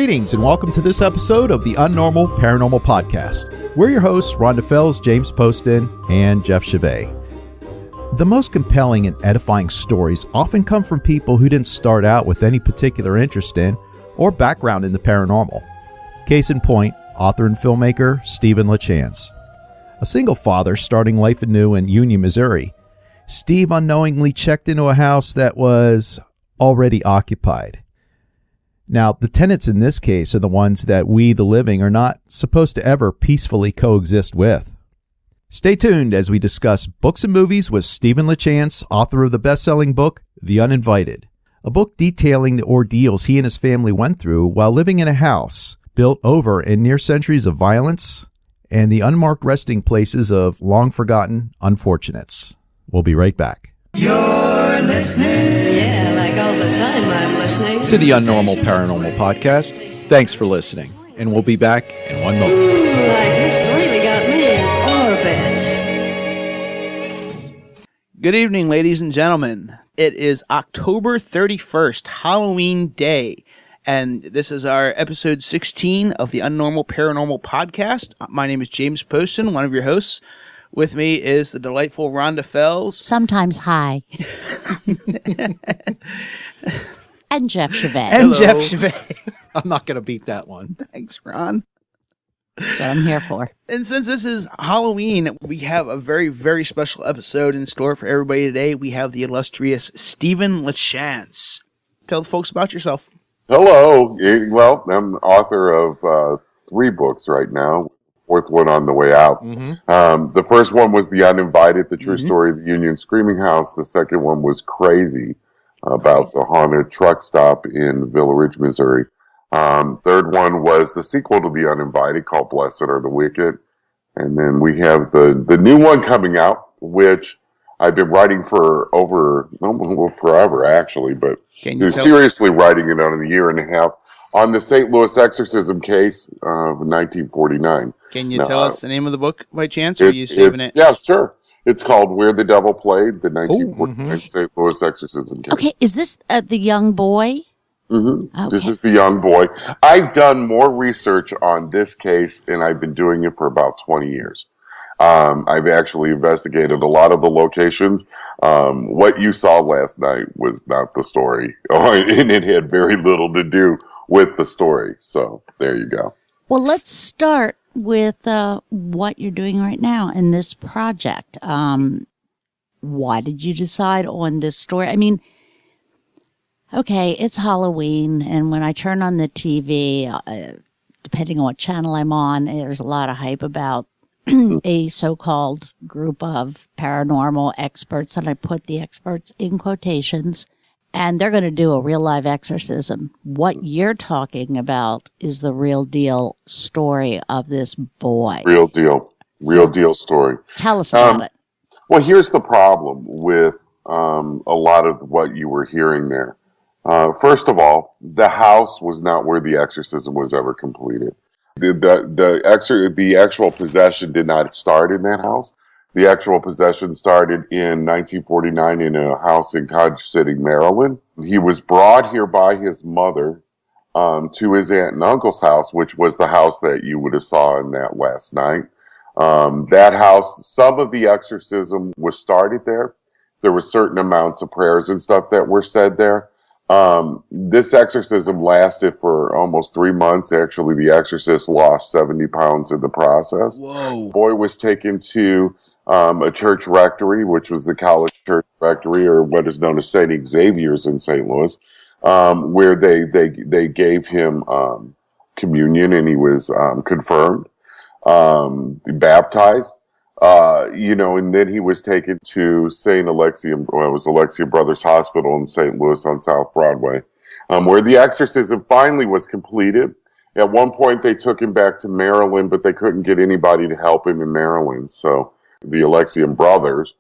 Greetings and welcome to this episode of the Unnormal Paranormal Podcast. We're your hosts, Rhonda Fells, James Poston, and Jeff Chevet. The most compelling and edifying stories often come from people who didn't start out with any particular interest in or background in the paranormal. Case in point, author and filmmaker Stephen LaChance. A single father starting life anew in Union, Missouri, Steve unknowingly checked into a house that was already occupied. Now, the tenants in this case are the ones that we, the living, are not supposed to ever peacefully coexist with. Stay tuned as we discuss books and movies with Stephen LaChance, author of the best-selling book, The Uninvited, a book detailing the ordeals he and his family went through while living in a house built over and near centuries of violence and the unmarked resting places of long-forgotten unfortunates. We'll be right back. You're listening. Yeah, like all the time I'm listening. To the Unnormal Paranormal Podcast. Thanks for listening, and we'll be back in one moment. Like this really got me in orbit. Good evening, ladies and gentlemen. It is October 31st, Halloween Day, and this is our episode 16 of the Unnormal Paranormal Podcast. My name is James Poston, one of your hosts. With me is the delightful Rhonda Fells. Sometimes high. And Jeff Chevet. And Jeff Chevet. I'm not going to beat that one. Thanks, Ron. That's what I'm here for. And since this is Halloween, we have a very, very special episode in store for everybody today. We have the illustrious Stephen LaChance. Tell the folks about yourself. Hello. Well, I'm author of 3 books right now. Fourth one on the way out. The first one was The Uninvited, the true story of the Union Screaming House. The second one was Crazy, about the haunted truck stop in Villa Ridge, Missouri. Third one was the sequel to The Uninvited called Blessed Are the Wicked. And then we have the new one coming out, which I've been writing for forever actually, but seriously writing it on a year and a half on the St. Louis exorcism case of 1949. Can you tell us the name of the book by chance, or are you saving it? Yeah, sure. It's called Where the Devil Played, the 1949 St. Louis exorcism case. Okay, is this the young boy? Mm-hmm. Okay. This is the young boy. I've done more research on this case, and I've been doing it for about 20 years. I've actually investigated a lot of the locations. What you saw last night was not the story, and it had very little to do with the story. So there you go. Well, let's start with what you're doing right now in this project. Why did you decide on this story? I mean, okay, it's Halloween, and when I turn on the TV, depending on what channel I'm on, there's a lot of hype about a so-called group of paranormal experts, and I put the experts in quotations, and they're going to do a real live exorcism. What you're talking about is the real deal story of this boy. Real deal story. Tell us about it. Well, here's the problem with a lot of what you were hearing there. First of all, the house was not where the exorcism was ever completed. The actual possession did not start in that house. The actual possession started in 1949 in a house in Cottage City, Maryland. He was brought here by his mother to his aunt and uncle's house, which was the house that you would have saw in that last night. That house, some of the exorcism was started there. There were certain amounts of prayers and stuff that were said there. This exorcism lasted for almost 3 months. Actually, the exorcist lost 70 pounds in the process. Whoa. The boy was taken to a church rectory, which was the college church rectory, or what is known as St. Xavier's in St. Louis, where they gave him communion, and he was confirmed, baptized. And then he was taken to St. Alexium, it was Alexium Brothers Hospital in St. Louis on South Broadway, where the exorcism finally was completed. At one point, they took him back to Maryland, but they couldn't get anybody to help him in Maryland. So the Alexium Brothers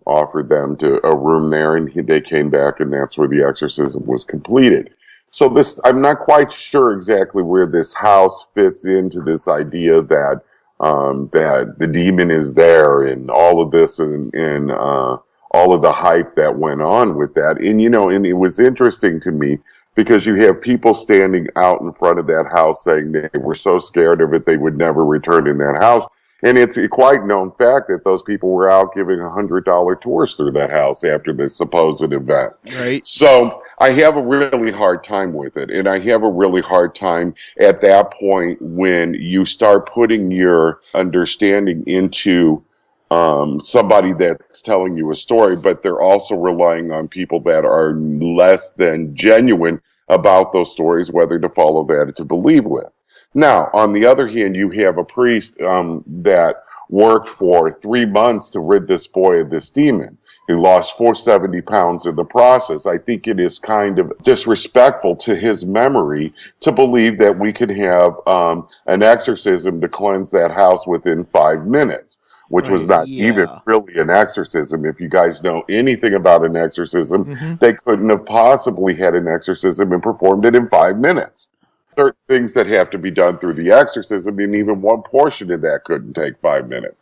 offered them a room there, and they came back, and that's where the exorcism was completed. So I'm not quite sure exactly where this house fits into this idea that the demon is there and all of this and all of the hype that went on with that. And, and it was interesting to me because you have people standing out in front of that house saying they were so scared of it they would never return in that house. And it's a quite known fact that those people were out giving $100 tours through that house after this supposed event. Right. So I have a really hard time with it. And I have a really hard time at that point when you start putting your understanding into somebody that's telling you a story, but they're also relying on people that are less than genuine about those stories, whether to follow that or to believe with. Now, on the other hand, you have a priest that worked for 3 months to rid this boy of this demon. He lost 470 pounds in the process. I think it is kind of disrespectful to his memory to believe that we could have an exorcism to cleanse that house within 5 minutes, which was not even really an exorcism. If you guys know anything about an exorcism, they couldn't have possibly had an exorcism and performed it in 5 minutes. Certain things that have to be done through the exorcism, and even one portion of that couldn't take 5 minutes.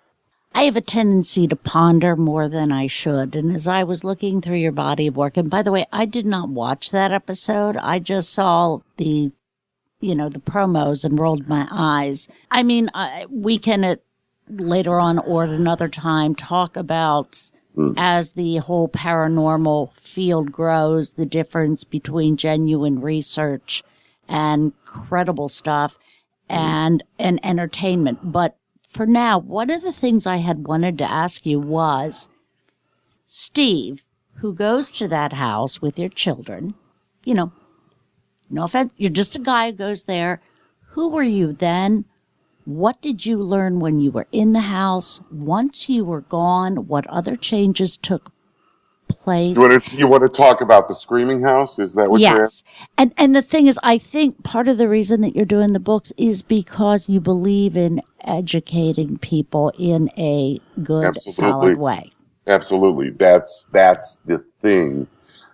I have a tendency to ponder more than I should. And as I was looking through your body of work, and by the way, I did not watch that episode. I just saw the promos and rolled my eyes. I mean, we can later on or at another time talk about as the whole paranormal field grows, the difference between genuine research and credible stuff and entertainment. But for now, one of the things I had wanted to ask you was, Steve, who goes to that house with your children, no offense, you're just a guy who goes there. Who were you then? What did you learn when you were in the house? Once you were gone, what other changes took place? You want to talk about the Screaming House? Is that what you're asking? Yes. And the thing is, I think part of the reason that you're doing the books is because you believe in educating people in a good, solid way. Absolutely. That's the thing.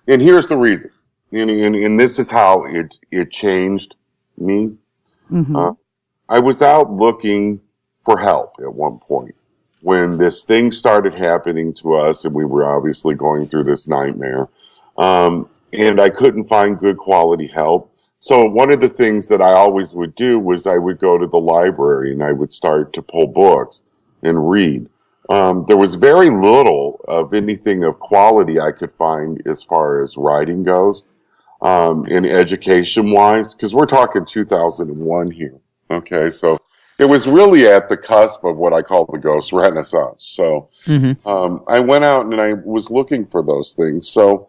And here's the reason. And this is how it changed me. I was out looking for help at one point when this thing started happening to us, and we were obviously going through this nightmare. And I couldn't find good quality help. So one of the things that I always would do was I would go to the library and I would start to pull books and read. There was very little of anything of quality I could find as far as writing goes, and education-wise, because we're talking 2001 here. Okay, so it was really at the cusp of what I call the ghost renaissance. So I went out and I was looking for those things. So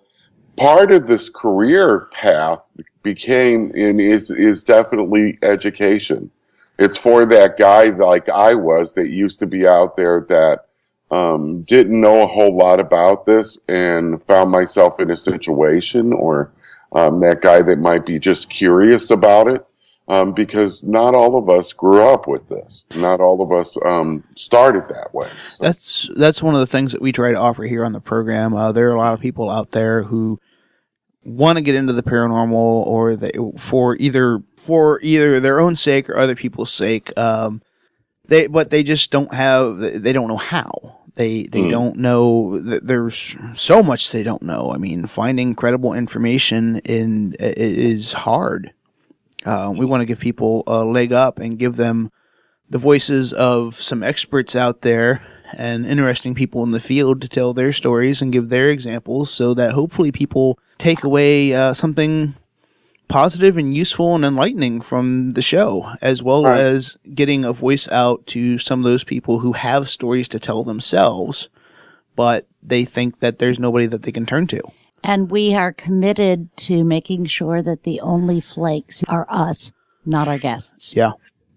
part of this career path became and is definitely education. It's for that guy like I was that used to be out there that didn't know a whole lot about this and found myself in a situation, or that guy that might be just curious about it. Because not all of us grew up with this. Not all of us started that way. So. That's one of the things that we try to offer here on the program. There are a lot of people out there who want to get into the paranormal, or for either their own sake or other people's sake. But they just don't have. They don't know how. They don't know. There's so much they don't know. I mean, finding credible information is hard. We want to give people a leg up and give them the voices of some experts out there and interesting people in the field to tell their stories and give their examples, so that hopefully people take away something positive and useful and enlightening from the show, as well as getting a voice out to some of those people who have stories to tell themselves, but they think that there's nobody that they can turn to. And we are committed to making sure that the only flakes are us, not our guests. Yeah.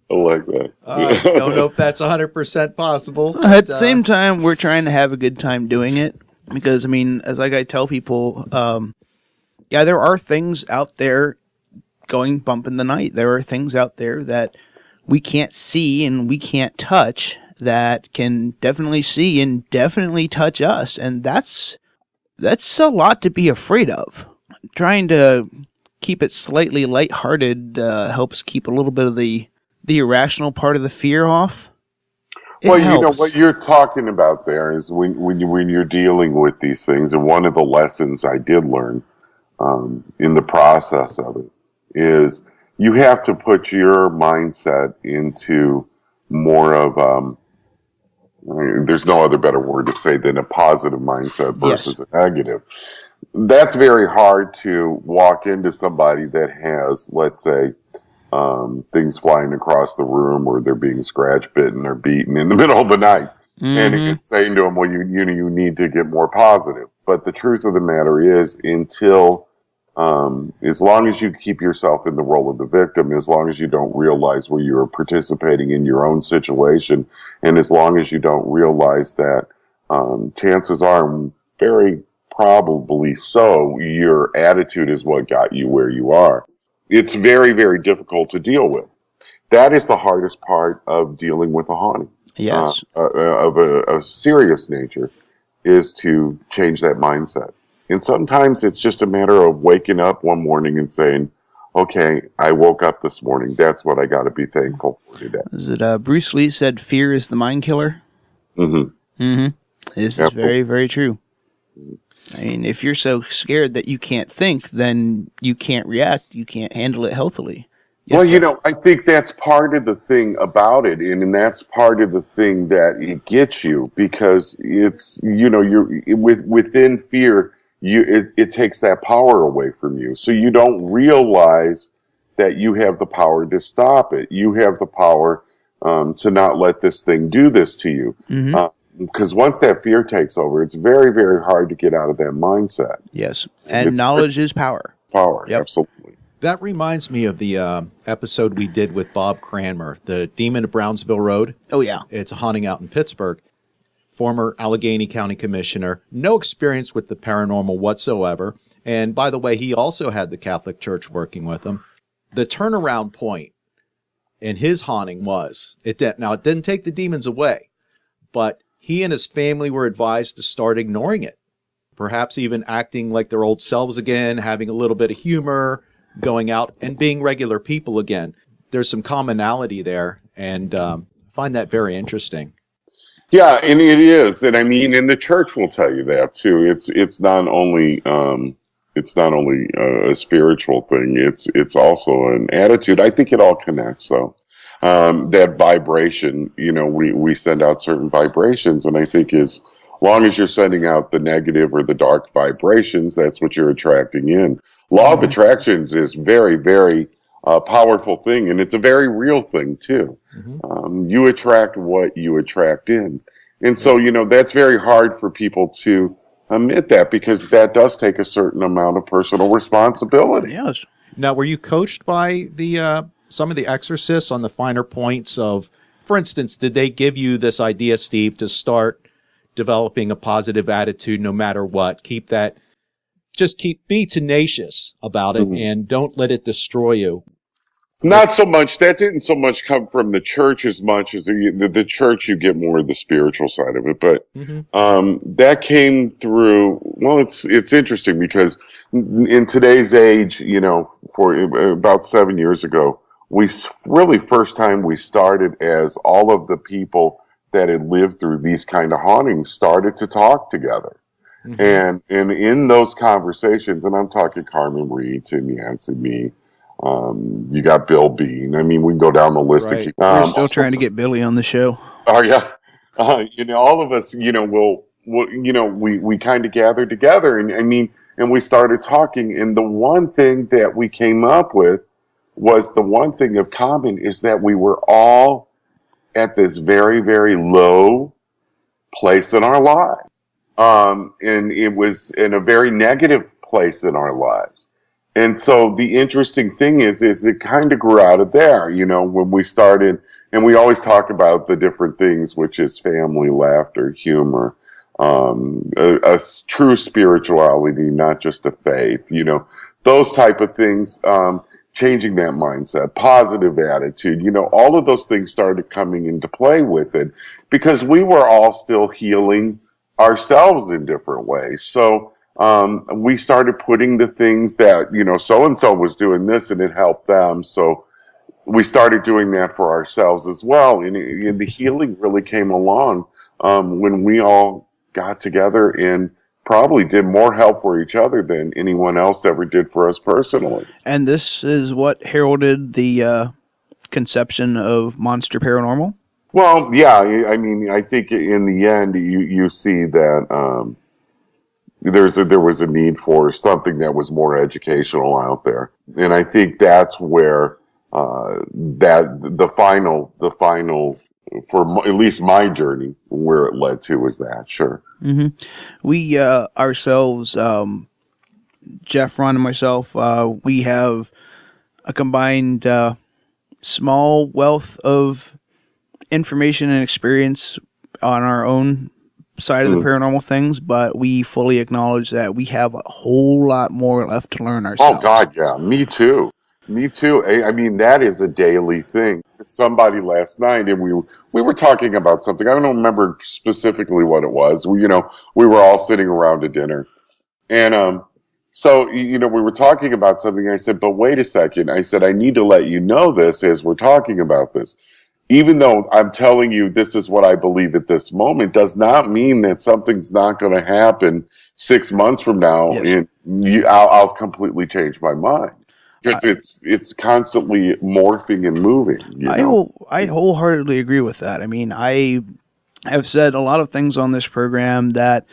I like that. I don't know if that's 100% possible. But, at the same time, we're trying to have a good time doing it. Because, I mean, as like I tell people, there are things out there going bump in the night. There are things out there that we can't see and we can't touch that can definitely see and definitely touch us. And that's a lot to be afraid of. Trying to keep it slightly lighthearted helps keep a little bit of the irrational part of the fear off. Well, you know, what you're talking about there is when you're dealing with these things, and one of the lessons I did learn in the process of it is you have to put your mindset into more of there's no other better word to say than a positive mindset versus a negative. That's very hard to walk into somebody that has, let's say, things flying across the room, or they're being scratch bitten or beaten in the middle of the night, and it's saying to them, "Well, you need to get more positive." But the truth of the matter is, until as long as you keep yourself in the role of the victim, as long as you don't realize where you're participating in your own situation, and as long as you don't realize that chances are, very probably so, your attitude is what got you where you are. It's very, very difficult to deal with. That is the hardest part of dealing with a haunting. Yes. Of a serious nature, is to change that mindset. And sometimes it's just a matter of waking up one morning and saying, okay, I woke up this morning. That's what I got to be thankful for today. Is it Bruce Lee said fear is the mind killer? Mm-hmm. Mm-hmm. This is very, very true. I mean, if you're so scared that you can't think, then you can't react. You can't handle it healthily. Yes, Well, Jeff? I think that's part of the thing about it, and that's part of the thing that it gets you, because it's, you're within fear. It takes that power away from you, so you don't realize that you have the power to stop it. You have the power to not let this thing do this to you. Mm-hmm. Because once that fear takes over, it's very, very hard to get out of that mindset. Yes, and knowledge is power. Power, Yep. Absolutely. That reminds me of the episode we did with Bob Cranmer, the Demon of Brownsville Road. Oh, yeah. It's a haunting out in Pittsburgh. Former Allegheny County Commissioner, no experience with the paranormal whatsoever. And by the way, he also had the Catholic Church working with him. The turnaround point in his haunting was, it didn't take the demons away, but he and his family were advised to start ignoring it. Perhaps even acting like their old selves again, having a little bit of humor, going out and being regular people again. There's some commonality there, and find that very interesting. Yeah, and it is, and I mean, and the church will tell you that too. It's not only a spiritual thing. It's also an attitude. I think it all connects, though. That vibration, we send out certain vibrations, and I think as long as you're sending out the negative or the dark vibrations, that's what you're attracting in. Law of attractions is very, very powerful thing, and it's a very real thing too. Mm-hmm. You attract what you attract in, and so that's very hard for people to admit that, because that does take a certain amount of personal responsibility. Yes. Now, were you coached by the some of the exorcists on the finer points of, for instance, did they give you this idea, Steve, to start developing a positive attitude no matter what? Be tenacious about it, and don't let it destroy you. Not so much. That didn't so much come from the church as much as the church. You get more of the spiritual side of it, but that came through. Well, it's interesting because in today's age, for about 7 years ago, we really first time we started as all of the people that had lived through these kind of hauntings started to talk together. And in those conversations, and I'm talking Carmen Reed, Tim Yancey, me, you got Bill Bean. I mean, we can go down the list. Right. We're still trying to get Billy on the show. Oh yeah, all of us, we kind of gathered together, and we started talking. And the one thing that we came up with was the one thing of common is that we were all at this very, very low place in our lives. And it was in a very negative place in our lives. And so the interesting thing is it kind of grew out of there, when we started, and we always talk about the different things, which is family, laughter, humor, a true spirituality, not just a faith, those type of things, changing that mindset, positive attitude, all of those things started coming into play with it, because we were all still healing ourselves in different ways. So we started putting the things that, so-and-so was doing this and it helped them. So we started doing that for ourselves as well. And the healing really came along when we all got together and probably did more help for each other than anyone else ever did for us personally. And this is what heralded the conception of Monster Paranormal? Well, yeah, I mean, I think in the end, you see that there was a need for something that was more educational out there, and I think that's where that the final for at least my journey, where it led to was that. Sure. Mm-hmm. We ourselves, Jeff, Ron, and myself, we have a combined small wealth of information and experience on our own side of the paranormal things, but we fully acknowledge that we have a whole lot more left to learn ourselves. Oh God, yeah, me too. Me too. I mean, that is a daily thing. Somebody last night, and we were talking about something. I don't remember specifically what it was. We were all sitting around a dinner, and so we were talking about something. I said, "But wait a second." I said, "I need to let you know this as we're talking about this. Even though I'm telling you this is what I believe at this moment, does not mean that something's not going to happen 6 months from now, Yes. and I'll completely change my mind." Because it's constantly morphing and moving. I wholeheartedly agree with that. I mean, I have said a lot of things on this program that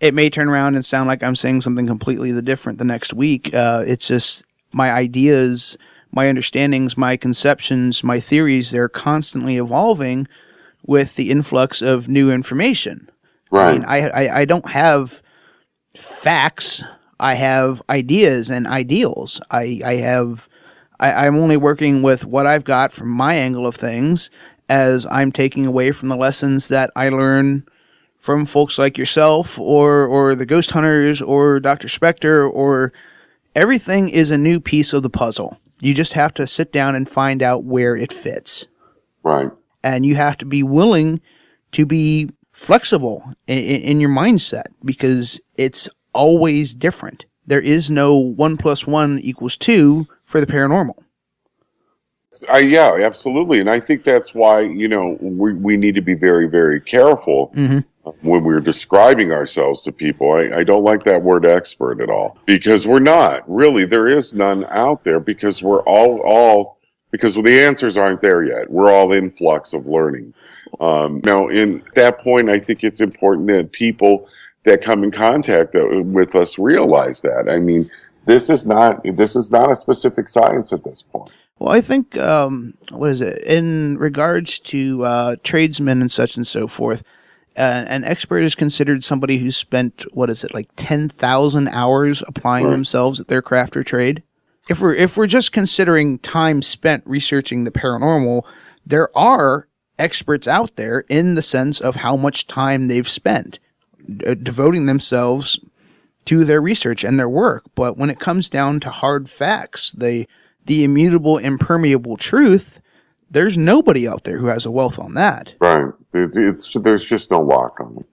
it may turn around and sound like I'm saying something completely different the next week. It's just my ideas, my understandings, my conceptions, my theories, they're constantly evolving with the influx of new information. Right. I mean, I don't have facts. I have ideas and ideals. I'm only working with what I've got from my angle of things, as I'm taking away from the lessons that I learn from folks like yourself or the Ghost Hunters or Dr. Spector, or everything is a new piece of the puzzle. You just have to sit down and find out where it fits. Right. And you have to be willing to be flexible in your mindset, because it's always different. There is no 1 + 1 = 2 for the paranormal. Yeah, absolutely. And I think that's why, we need to be very, very careful when we're describing ourselves to people. I don't like that word expert at all, because we're not. Really, there is none out there, because we're all because the answers aren't there yet. We're all in flux of learning. Now, in that point, I think it's important that people that come in contact with us realize that. I mean, this is not a specific science at this point. Well, I think, what is it? In regards to tradesmen and such and so forth, an expert is considered somebody who's spent, 10,000 hours applying themselves at their craft or trade. If we're just considering time spent researching the paranormal, there are experts out there in the sense of how much time they've spent devoting themselves to their research and their work. But when it comes down to hard facts, the immutable, impermeable truth, there's nobody out there who has a wealth on that. Right. There's just no lock on it.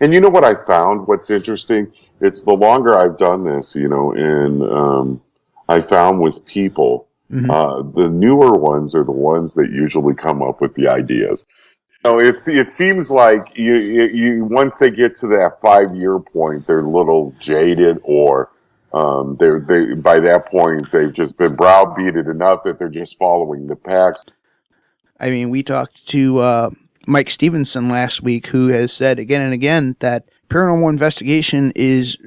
And you know what I found? What's interesting? It's the longer I've done this, and I found with people, the newer ones are the ones that usually come up with the ideas. It seems like you once they get to that 5-year point, they're a little jaded, or they by that point they've just been browbeated enough that they're just following the packs. I mean, we talked to Mike Stevenson last week, who has said again and again that paranormal investigation is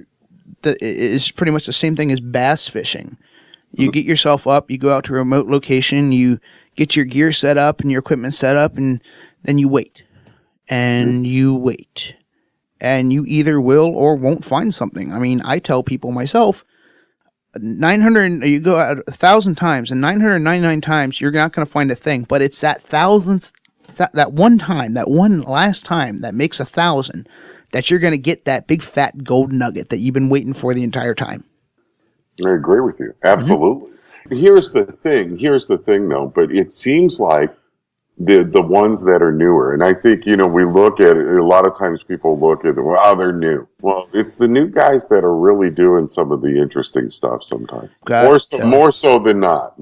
pretty much the same thing as bass fishing. You get yourself up, you go out to a remote location, you get your gear set up and your equipment set up, and then you wait. And you wait. And you either will or won't find something. I mean, I tell people myself, you go out 1,000 times, and 999 times you're not going to find a thing. But it's that one time, that one last time that makes 1,000, that you're going to get that big fat gold nugget that you've been waiting for the entire time. I agree with you. Absolutely. Here's the thing though, but it seems like the ones that are newer, and I think, we look at it, a lot of times people look at they're new. Well, it's the new guys that are really doing some of the interesting stuff sometimes. More so than not.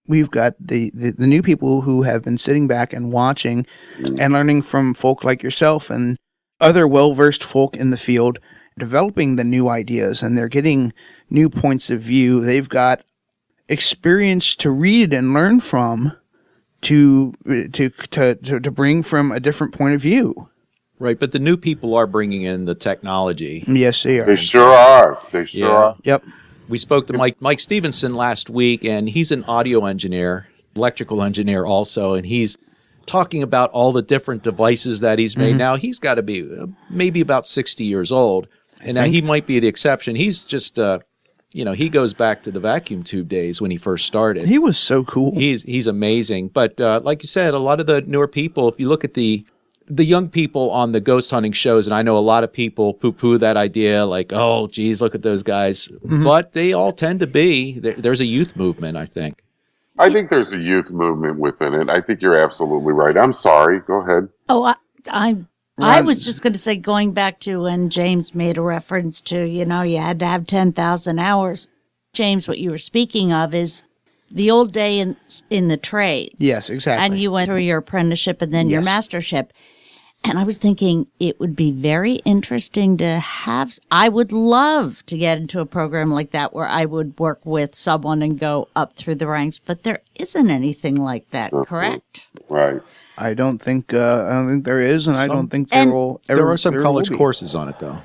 We've got the new people who have been sitting back and watching and learning from folk like yourself, and other well-versed folk in the field developing the new ideas, and they're getting new points of view. They've got experience to read and learn from to bring from a different point of view. Right, but the new people are bringing in the technology. Yes, they are. They sure are. They sure Yeah. are. Yep. We spoke to Mike Stevenson last week, and he's an audio engineer, electrical engineer also, and he's talking about all the different devices that he's made. Now, he's got to be maybe about 60 years old, and now he might be the exception. He's just, he goes back to the vacuum tube days when he first started. He was so cool. He's amazing. But like you said, a lot of the newer people, if you look at the young people on the ghost hunting shows, and I know a lot of people poo-poo that idea, like, oh, geez, look at those guys. But they all tend to be, there's a youth movement, I think. I think there's a youth movement within it. I think you're absolutely right. I'm sorry. Go ahead. Oh, I was just going to say, going back to when James made a reference to, you had to have 10,000 hours. James, what you were speaking of is the old day in the trades. Yes, exactly. And you went through your apprenticeship and then your mastership. And I was thinking it would be very interesting to have, I would love to get into a program like that where I would work with someone and go up through the ranks, but there isn't anything like that, correct? Right. I don't think there is, and I don't think there will. There are some there college will be. courses on it, though.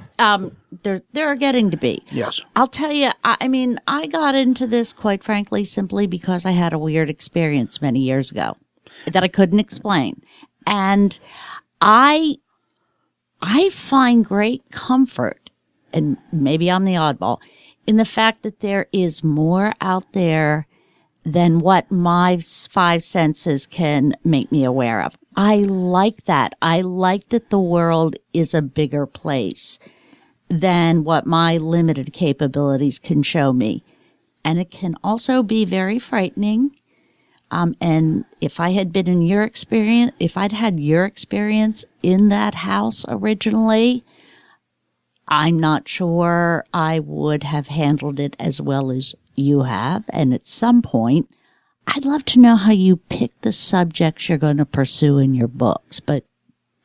There are getting to be. Yes. I'll tell you, I got into this, quite frankly, simply because I had a weird experience many years ago that I couldn't explain. And I find great comfort, and maybe I'm the oddball, in the fact that there is more out there than what my five senses can make me aware of. I like that. I like that the world is a bigger place than what my limited capabilities can show me. And it can also be very frightening. And if I had been in your experience, if I'd had your experience in that house originally, I'm not sure I would have handled it as well as you have. And at some point, I'd love to know how you pick the subjects you're going to pursue in your books, but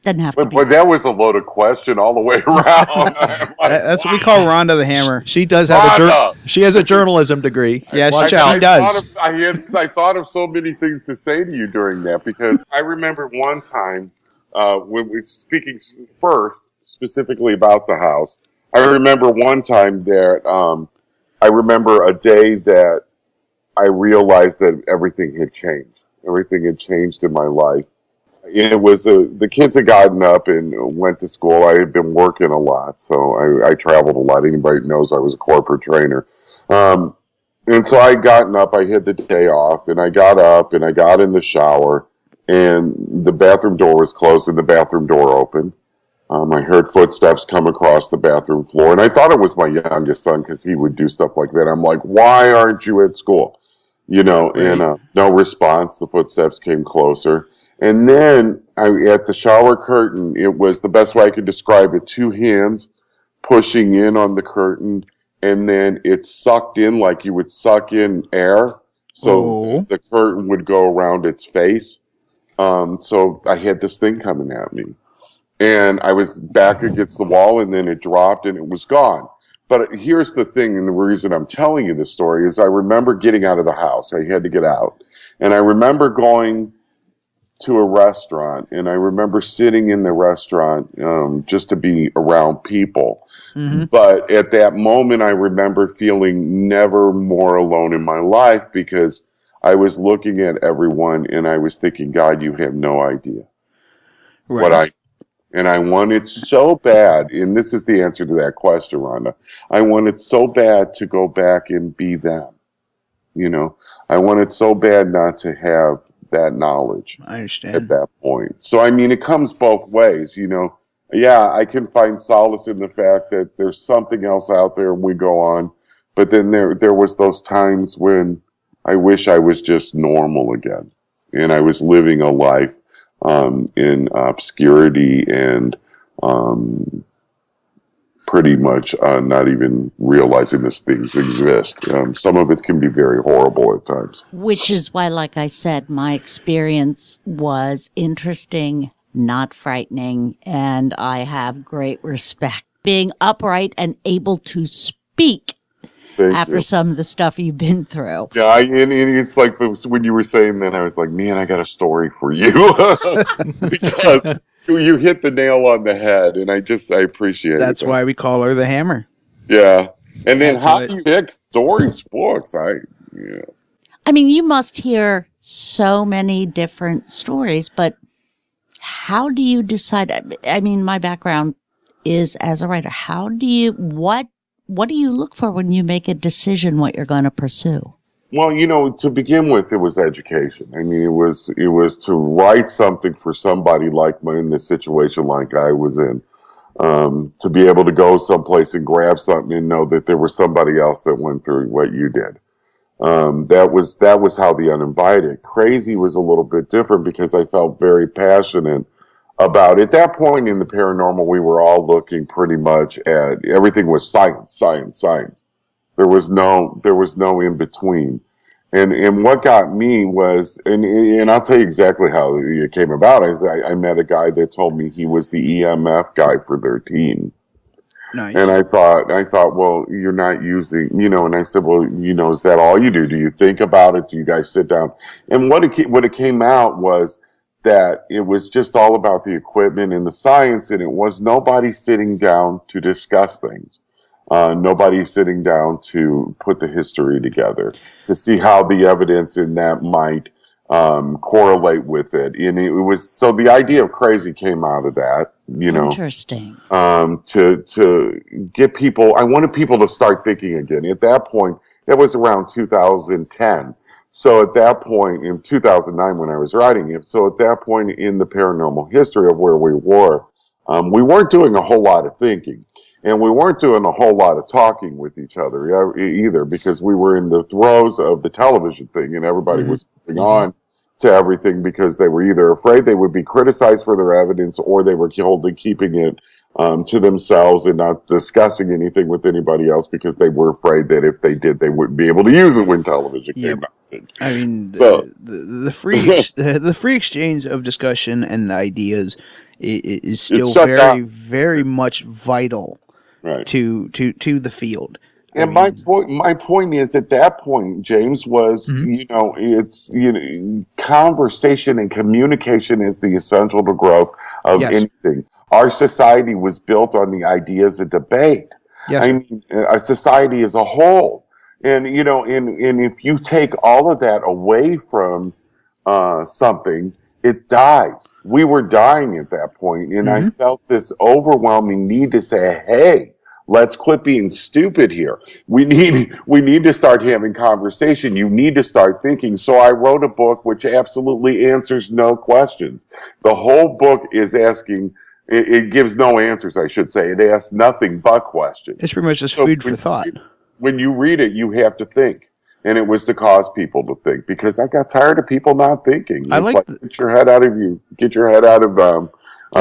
doesn't have to be. But that was a loaded question all the way around. That's what we call Rhonda the Hammer. She does have Rhonda! she has a journalism degree. Yes, Watch she out. does. I thought of so many things to say to you during that, because I remember one time when we were speaking first specifically about the house. I remember one time that I remember a day that I realized that everything had changed. Everything had changed in my life. It was the kids had gotten up and went to school. I had been working a lot, so I traveled a lot. Anybody knows I was a corporate trainer. And so I had gotten up, I had the day off, and I got up and I got in the shower, and the bathroom door was closed and the bathroom door opened. I heard footsteps come across the bathroom floor, and I thought it was my youngest son because he would do stuff like that. I'm like, why aren't you at school? And no response. The footsteps came closer. And then at the shower curtain, it was the best way I could describe it, 2 hands pushing in on the curtain, and then it sucked in like you would suck in air. So the curtain would go around its face. So I had this thing coming at me. And I was back against the wall, and then it dropped and it was gone. But here's the thing, and the reason I'm telling you this story is I remember getting out of the house. I had to get out. And I remember going to a restaurant, and I remember sitting in the restaurant just to be around people. Mm-hmm. But at that moment, I remember feeling never more alone in my life, because I was looking at everyone and I was thinking, God, you have no idea and I wanted so bad, and this is the answer to that question, Rhonda. I wanted so bad to go back and be them. I wanted so bad not to have that knowledge. I understand. At that point. So, it comes both ways, Yeah, I can find solace in the fact that there's something else out there and we go on. But then there was those times when I wish I was just normal again. And I was living a life in obscurity and pretty much not even realizing these things exist. Some of it can be very horrible at times. Which is why, like I said, my experience was interesting not frightening, and I have great respect. Being upright and able to speak Thank after you. some of the stuff you've been through. Yeah, and it's like when you were saying that, I was like, man, I got a story for you. Because you hit the nail on the head, and I appreciate it. That's why we call her the Hammer. Yeah. And then That's how what- do you pick stories, books? Yeah. I mean, you must hear so many different stories, but how do you decide? I mean, my background is as a writer. What do you look for when you make a decision what you're going to pursue? Well, to begin with, it was education. I mean, it was to write something for somebody like me in this situation like I was in. To be able to go someplace and grab something and know that there was somebody else that went through what you did. That was how the Uninvited. Crazy was a little bit different because I felt very passionate about at that point in the paranormal. We were all looking pretty much at everything was science. There was no in between. And what got me was, and I'll tell you exactly how it came about. I met a guy that told me he was the EMF guy for their team. Nice. And I thought, well, you're not using, and I said, well, is that all you do? Do you think about it? Do you guys sit down? And what it came out was that it was just all about the equipment and the science, and it was nobody sitting down to discuss things. Nobody sitting down to put the history together to see how the evidence in that might correlate with it. And it was, so the idea of crazy came out of that, Interesting. to get people, I wanted people to start thinking again. At that point, that was around 2010. So at that point in 2009 when I was writing it, so at that point in the paranormal history of where we weren't doing a whole lot of thinking. And we weren't doing a whole lot of talking with each other either, because we were in the throes of the television thing, and everybody was holding on to everything because they were either afraid they would be criticized for their evidence, or they were keeping it to themselves and not discussing anything with anybody else because they were afraid that if they did, they wouldn't be able to use it when television came out. I mean, So the free exchange of discussion and ideas is still shut very, down. very much vital. Right. To the field. And my point is, at that point, James, was, it's, conversation and communication is the essential to growth of anything. Our society was built on the ideas of debate. Yes. I mean, a society as a whole. And, and if you take all of that away from something, it dies. We were dying at that point, and I felt this overwhelming need to say, hey, let's quit being stupid here. We need to start having conversation. You need to start thinking. So I wrote a book which absolutely answers no questions. The whole book is asking, it gives no answers, I should say. It asks nothing but questions. It's pretty much just food for thought. When you read it, you have to think. And it was to cause people to think, because I got tired of people not thinking. Get your head out of Your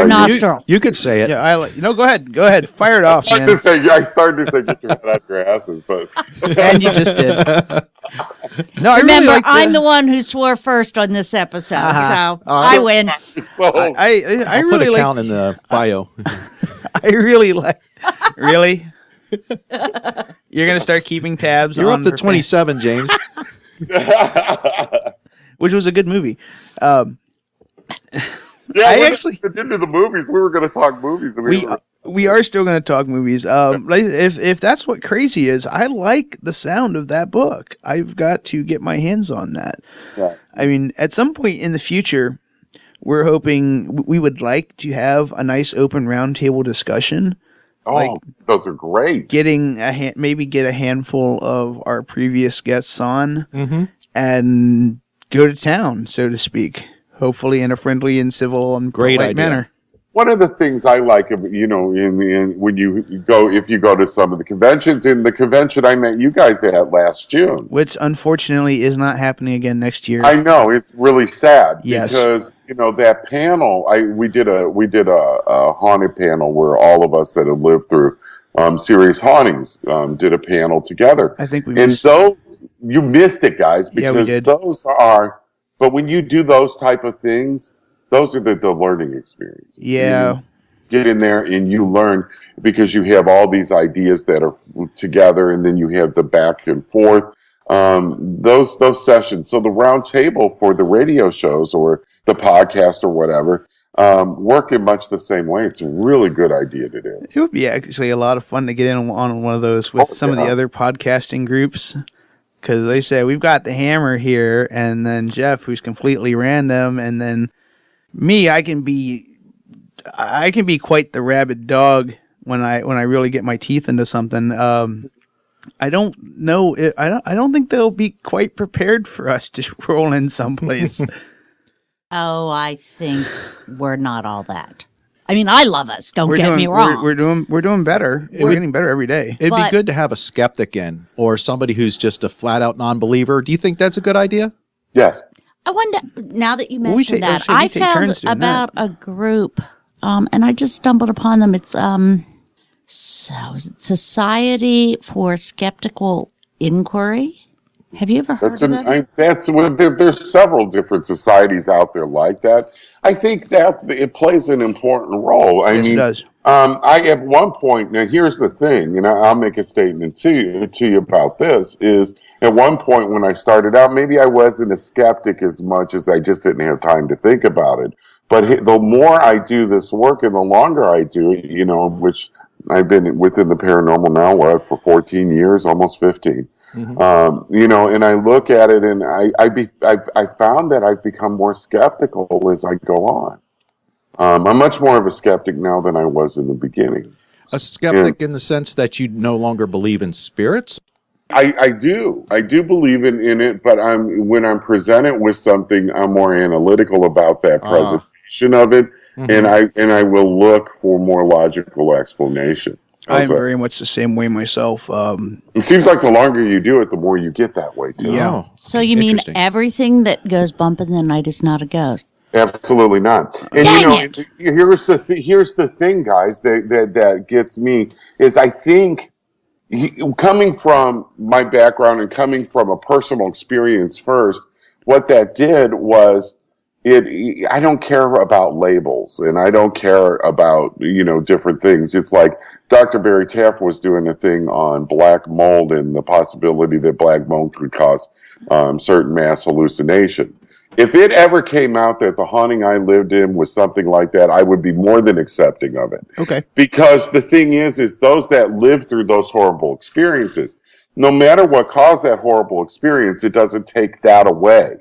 nostril. You could say it. Yeah, go ahead, fire it off, man. I started to say, get your head out of your asses, but And you just did. No, Remember, I'm the one who swore first on this episode, so I win. I I'll really put a like. count in the bio. I really like. Really. You're gonna start keeping tabs. You're on up to for 27, James. which was a good movie. Yeah, I actually into the movies. We were going to talk movies. We are still going to talk movies. Like, if that's what crazy is, I like the sound of that book. I've got to get my hands on that. Yeah. I mean, at some point in the future, we're hoping we would like to have a nice open roundtable discussion. Oh, those are great. Getting maybe get a handful of our previous guests on and go to town, so to speak. Hopefully in a friendly and civil and Great polite idea. manner. One of the things I like, when you go to some of the conventions, in the convention I met you guys at last June, Which unfortunately is not happening again next year. I know it's really sad Yes. because that panel we did a haunted panel where all of us that have lived through serious hauntings did a panel together. I think we and missed- so you missed it, guys, Yeah, we because did. those are. But when you do those type of things, those are the learning experiences. Yeah. You get in there and you learn because you have all these ideas that are together, and then you have the back and forth. Those sessions. So the round table for the radio shows or the podcast or whatever work in much the same way. It's a really good idea to do. It would be actually a lot of fun to get in on one of those with some of the other podcasting groups. Because they say we've got the hammer here, and then Jeff, who's completely random, and then me, I can be quite the rabid dog when I really get my teeth into something. I don't know. I don't think they'll be quite prepared for us to roll in someplace. Oh, I think we're not all that. I mean, I love us. Don't get me wrong. We're doing better. We're getting better every day. It'd be good to have a skeptic in, or somebody who's just a flat out non-believer. Do you think that's a good idea? Yes. I wonder, now that you mentioned that, I found about a group, and I just stumbled upon them. It's is it Society for Skeptical Inquiry? Have you ever heard of that? There's several different societies out there like that. I think it plays an important role. Yes, it does. I at one point, now here's the thing, and I'll make a statement to you about this, is at one point when I started out, maybe I wasn't a skeptic as much as I just didn't have time to think about it. But the more I do this work and the longer I do it, which I've been within the paranormal now, for 14 years, almost 15. Mm-hmm. And I look at it, and I found that I've become more skeptical as I go on. I'm much more of a skeptic now than I was in the beginning. A skeptic in the sense that you no longer believe in spirits? I do believe in it, but when I'm presented with something, I'm more analytical about that presentation of it, mm-hmm. and I will look for more logical explanation. I'm very much the same way myself. It seems like the longer you do it, the more you get that way too. Yeah. So you mean everything that goes bump in the night is not a ghost? Absolutely not. And here's the thing, guys, that gets me is I think coming from my background and coming from a personal experience first, what that did was I don't care about labels, and I don't care about, different things. It's like Dr. Barry Taff was doing a thing on black mold and the possibility that black mold could cause certain mass hallucination. If it ever came out that the haunting I lived in was something like that, I would be more than accepting of it. Okay. Because the thing is those that live through those horrible experiences, no matter what caused that horrible experience, it doesn't take that away.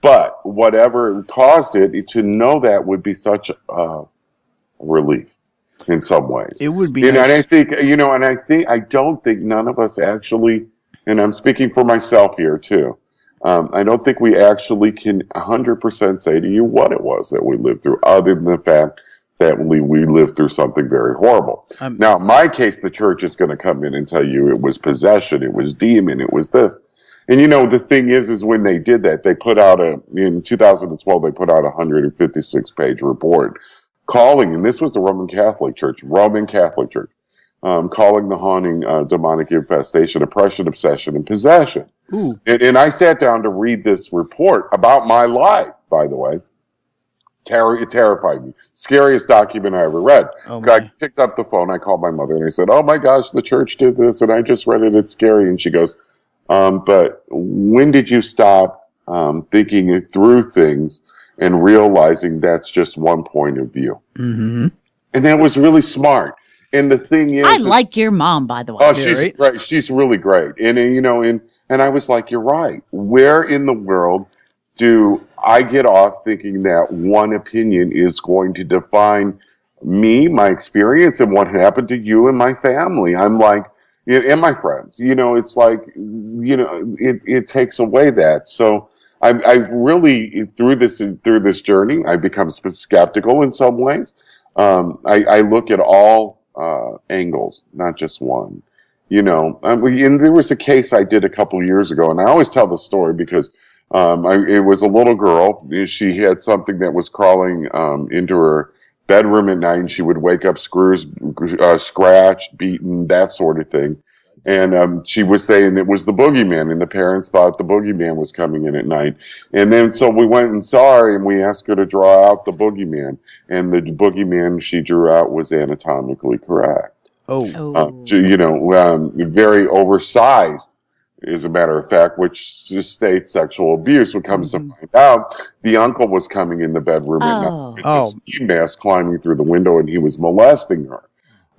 But whatever caused it, to know that would be such a relief in some ways. It would be. And I think, I don't think none of us actually, and I'm speaking for myself here too, I don't think we actually can 100% say to you what it was that we lived through, other than the fact that we lived through something very horrible. Now, in my case, the church is going to come in and tell you it was possession, it was demon, it was this. And the thing is when they did that, they put out in 2012, they put out a 156-page report calling, and this was the Roman Catholic Church, calling the haunting demonic infestation, oppression, obsession, and possession. Ooh. And I sat down to read this report about my life, by the way. It terrified me. Scariest document I ever read. I picked up the phone, I called my mother, and I said, oh my gosh, the church did this, and I just read it, it's scary. And she goes, but when did you stop thinking through things and realizing that's just one point of view? Mm-hmm. And that was really smart. And the thing is, I like your mom, by the way. Oh, she's great. She's really great. And and I was like, you're right. Where in the world do I get off thinking that one opinion is going to define me, my experience, and what happened to you and my family? I'm like, and my friends, it's like, it takes away that. So I've really, through this journey, I've become skeptical in some ways. I look at all angles, not just one, and there was a case I did a couple of years ago, and I always tell the story because it was a little girl. She had something that was crawling into her bedroom at night, and she would wake up scratched, beaten, that sort of thing. And she was saying it was the boogeyman, and the parents thought the boogeyman was coming in at night. And then so we went and saw her, and we asked her to draw out the boogeyman. And the boogeyman she drew out was anatomically correct. Very oversized, as a matter of fact, which just states sexual abuse. What comes to find out, the uncle was coming in the bedroom at night with a ski mask climbing through the window, and he was molesting her.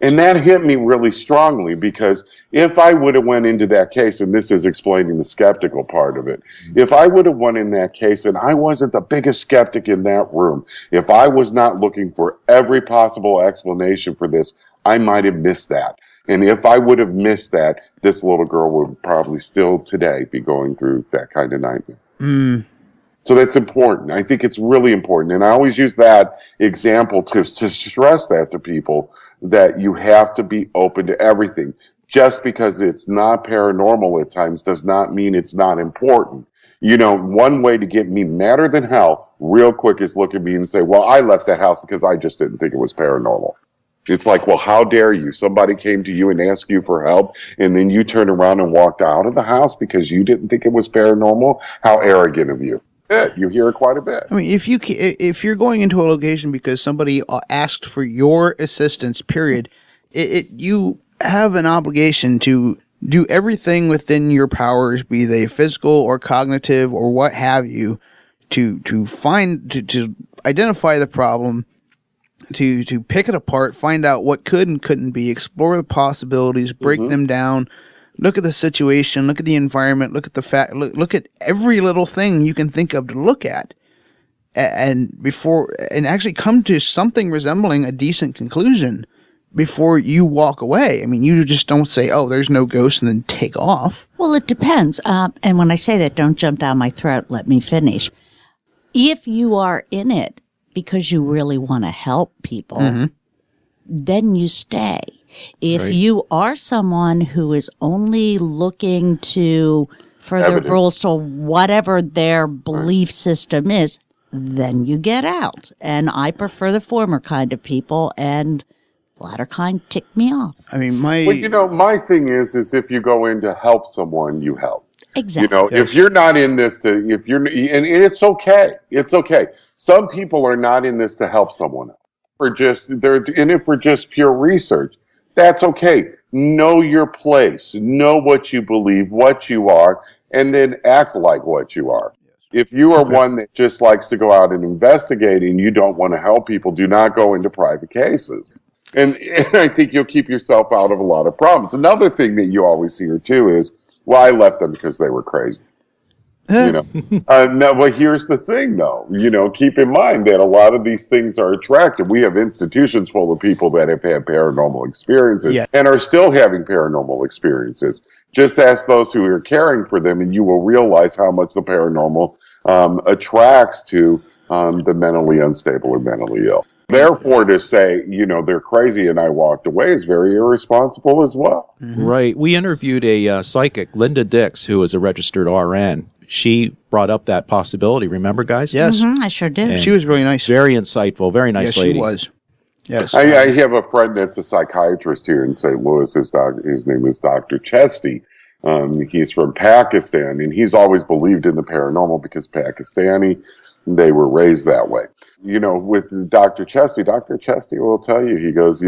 And that hit me really strongly, because if I would have went into that case, and this is explaining the skeptical part of it, if I would have went in that case and I wasn't the biggest skeptic in that room, if I was not looking for every possible explanation for this, I might have missed that. And if I would have missed that, this little girl would probably still today be going through that kind of nightmare. So that's important. I think it's really important. And I always use that example to stress that to people, that you have to be open to everything. Just because it's not paranormal at times does not mean it's not important. One way to get me madder than hell real quick is look at me and say, well, I left that house because I just didn't think it was paranormal. It's like, well, how dare you? Somebody came to you and asked you for help, and then you turned around and walked out of the house because you didn't think it was paranormal? How arrogant of you. You hear it quite a bit. I mean, if you're going into a location because somebody asked for your assistance, period, you have an obligation to do everything within your powers, be they physical or cognitive or what have you, to identify the problem, to pick it apart, find out what could and couldn't be, explore the possibilities, break them down. Look at the situation, look at the environment, look at the fact, look at every little thing you can think of to look at, and actually come to something resembling a decent conclusion before you walk away. I mean, you just don't say, oh, there's no ghost, and then take off. Well, it depends. And when I say that, don't jump down my throat. Let me finish. If you are in it because you really want to help people, then you stay. If you are someone who is only looking to further bolster whatever their belief system is, then you get out. And I prefer the former kind of people, and the latter kind tick me off. I mean, my thing is if you go in to help someone, you help. Exactly. If you're not in this and it's okay. It's okay. Some people are not in this to help someone else. They're in it for just pure research. That's okay. Know your place. Know what you believe, what you are, and then act like what you are. If you are one that just likes to go out and investigate and you don't want to help people, do not go into private cases. And I think you'll keep yourself out of a lot of problems. Another thing that you always hear too is, well, I left them because they were crazy. Well, here's the thing, though. Keep in mind that a lot of these things are attractive. We have institutions full of people that have had paranormal experiences and are still having paranormal experiences. Just ask those who are caring for them, and you will realize how much the paranormal attracts to the mentally unstable or mentally ill. Therefore, to say, they're crazy and I walked away is very irresponsible as well. Right. We interviewed a psychic, Linda Dix, who is a registered RN. She brought up that possibility. Remember, guys? Yes. I sure did. And she was really nice. Very insightful. Very nice lady. She was. Yes. I have a friend that's a psychiatrist here in St. Louis. His name is Dr. Chesty. He's from Pakistan, and he's always believed in the paranormal because Pakistani, they were raised that way. With Dr. Chesty will tell you, he goes,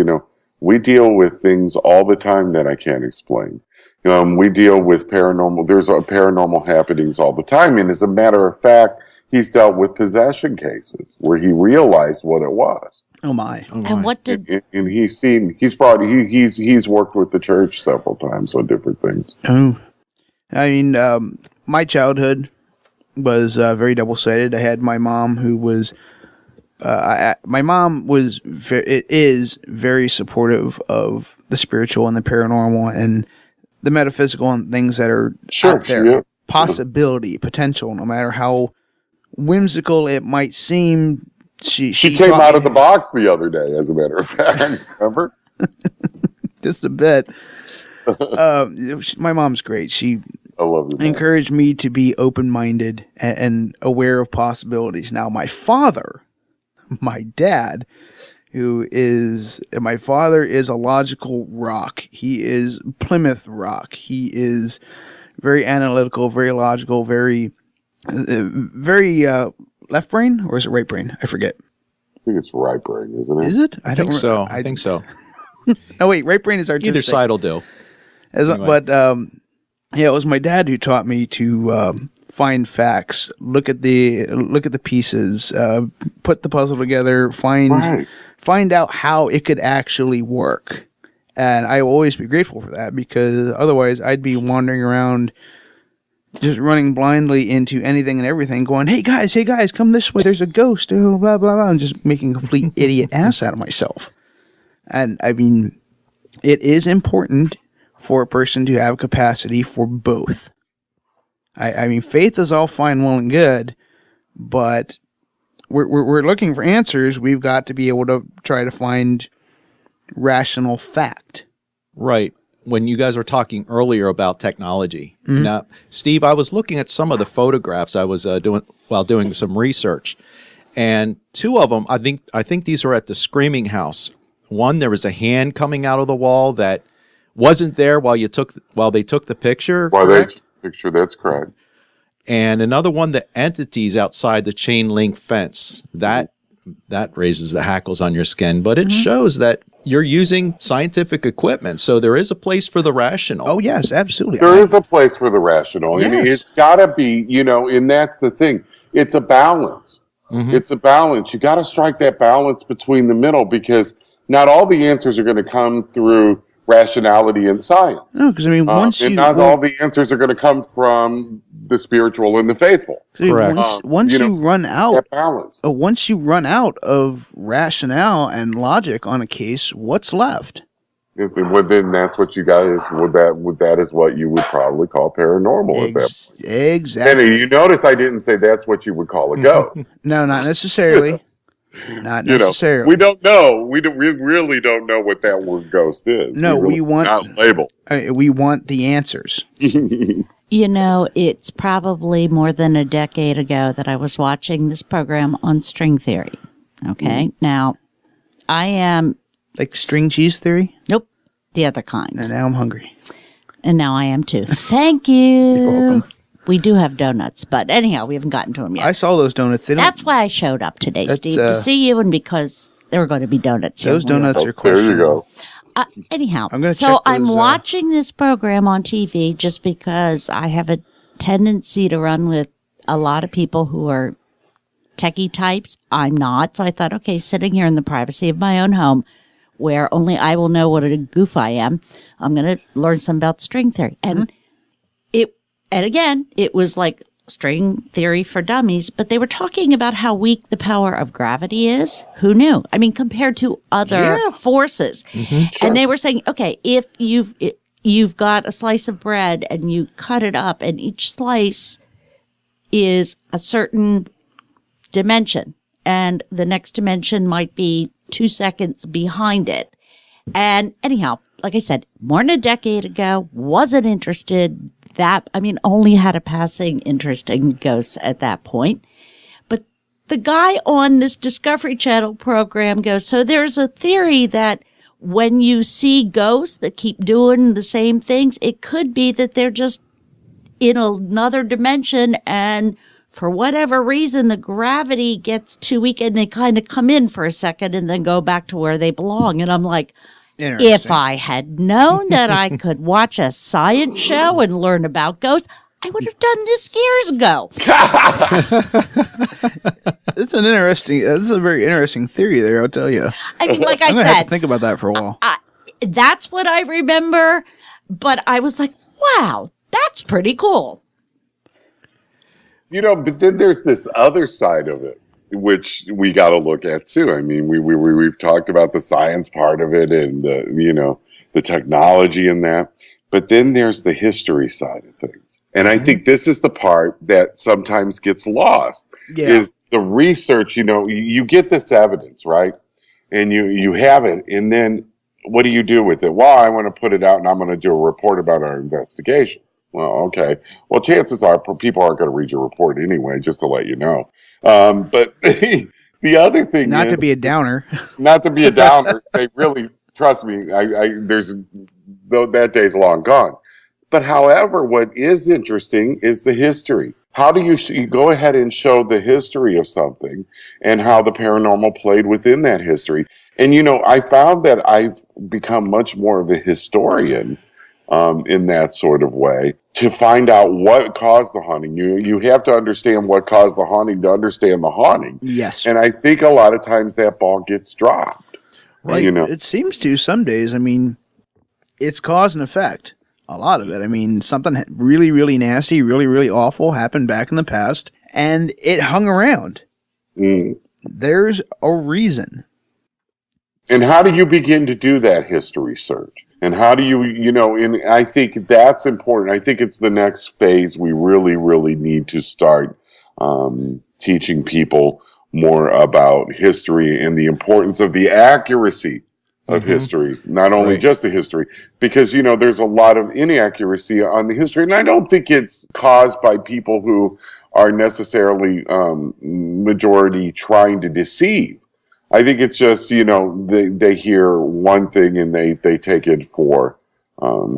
we deal with things all the time that I can't explain. We deal with paranormal. There's paranormal happenings all the time. And as a matter of fact, he's dealt with possession cases where he realized what it was. Oh my. And what did... And he's worked with the church several times on different things. Oh. I mean, my childhood was very double-sided. I had my mom who was... my mom is very supportive of the spiritual and the paranormal and the metaphysical and things that are out there. Yeah. Possibility, potential, no matter how whimsical it might seem. She came out of the box the other day, as a matter of fact. Remember? Just a bit. My mom's great. She encouraged me to be open-minded and aware of possibilities. Now, my father, my dad, my father is a logical rock. He is Plymouth Rock. He is very analytical, very logical, very left brain, or is it right brain? I forget. I think it's right brain, isn't it? Is it? I think so. I think so. Oh wait, right brain is artistic. Either side will do. Anyway. But it was my dad who taught me to find facts, look at the pieces, put the puzzle together, find out how it could actually work. And I will always be grateful for that, because otherwise I'd be wandering around just running blindly into anything and everything, going, hey guys, come this way, there's a ghost, blah, blah, blah, and just making a complete idiot ass out of myself. And I mean, it is important for a person to have capacity for both. I mean, faith is all fine, well, and good, but we're looking for answers. We've got to be able to try to find rational fact. Right. When you guys were talking earlier about technology. Now, Steve, I was looking at some of the photographs I was doing some research, and two of them, I think these are at the Screaming House. One, there was a hand coming out of the wall that wasn't there while they took the picture. Picture, that's correct. And another one, the entities outside the chain link fence. That raises the hackles on your skin, but it shows that you're using scientific equipment, so there is a place for the rational. Oh yes, absolutely. There is a place for the rational. Yes. And it's got to be, and that's the thing. It's a balance. It's a balance. You got to strike that balance between the middle, because not all the answers are going to come through rationality and science. No, because I mean, all the answers are going to come from the spiritual and the faithful. Correct. Once you run out, that balance. Once you run out of rationale and logic on a case, what's left? Then that's what you guys that is what you would probably call paranormal at that point. Exactly. And you notice I didn't say that's what you would call a ghost. No, not necessarily. Not necessarily. We don't know. We really don't know what that word ghost is. No, we want not label. We want the answers. It's probably more than a decade ago that I was watching this program on string theory. Okay, now I am like string cheese theory. Nope, the other kind. And now I'm hungry. And now I am too. Thank you. You're welcome. We do have donuts, but anyhow, we haven't gotten to them yet. I saw those donuts. That's why I showed up today, Steve, to see you, and because there were going to be donuts. Those donuts are questionable. There you go. Anyhow, I'm watching this program on TV just because I have a tendency to run with a lot of people who are techie types. I'm not. So I thought, okay, sitting here in the privacy of my own home, where only I will know what a goof I am, I'm going to learn some about string theory. And it was like string theory for dummies, but they were talking about how weak the power of gravity is. Who knew? I mean, compared to other forces. Sure. And they were saying, okay, if you've got a slice of bread and you cut it up, and each slice is a certain dimension, and the next dimension might be 2 seconds behind it. And anyhow, like I said, more than a decade ago, wasn't interested. Only had a passing interest in ghosts at that point. But the guy on this Discovery Channel program goes, so there's a theory that when you see ghosts that keep doing the same things, it could be that they're just in another dimension, and for whatever reason, the gravity gets too weak and they kind of come in for a second and then go back to where they belong. And I'm like, if I had known that I could watch a science show and learn about ghosts, I would have done this years ago. This is a very interesting theory there, I'll tell you. I mean, like I'm gonna I have said, to think about that for a while. That's what I remember, but I was like, wow, that's pretty cool. But then there's this other side of it, which we got to look at too. I mean, we've talked about the science part of it and the technology in that, but then there's the history side of things. And I think this is the part that sometimes gets lost is the research. You get this evidence, right? And you have it, and then what do you do with it? Well, I want to put it out and I'm going to do a report about our investigation. Well, okay. Well, chances are people aren't going to read your report anyway, just to let you know. But The other thing Not is, to be a downer. not to be a downer. They really trust me. Though that day's long gone. But however, what is interesting is the history. How do you go ahead and show the history of something and how the paranormal played within that history? And I found that I've become much more of a historian in that sort of way to find out what caused the haunting. You have to understand what caused the haunting to understand the haunting. Yes. And I think a lot of times that ball gets dropped. Right. It seems to some days. I mean, it's cause and effect. A lot of it. I mean, something really, really nasty, really, really awful happened back in the past, and it hung around. There's a reason. And how do you begin to do that history search? And how do you, and I think that's important. I think it's the next phase we really, really need to start teaching people more about history and the importance of the accuracy of history, not only just the history, because, there's a lot of inaccuracy on the history. And I don't think it's caused by people who are necessarily majority trying to deceive. I think it's just, they hear one thing and they take it for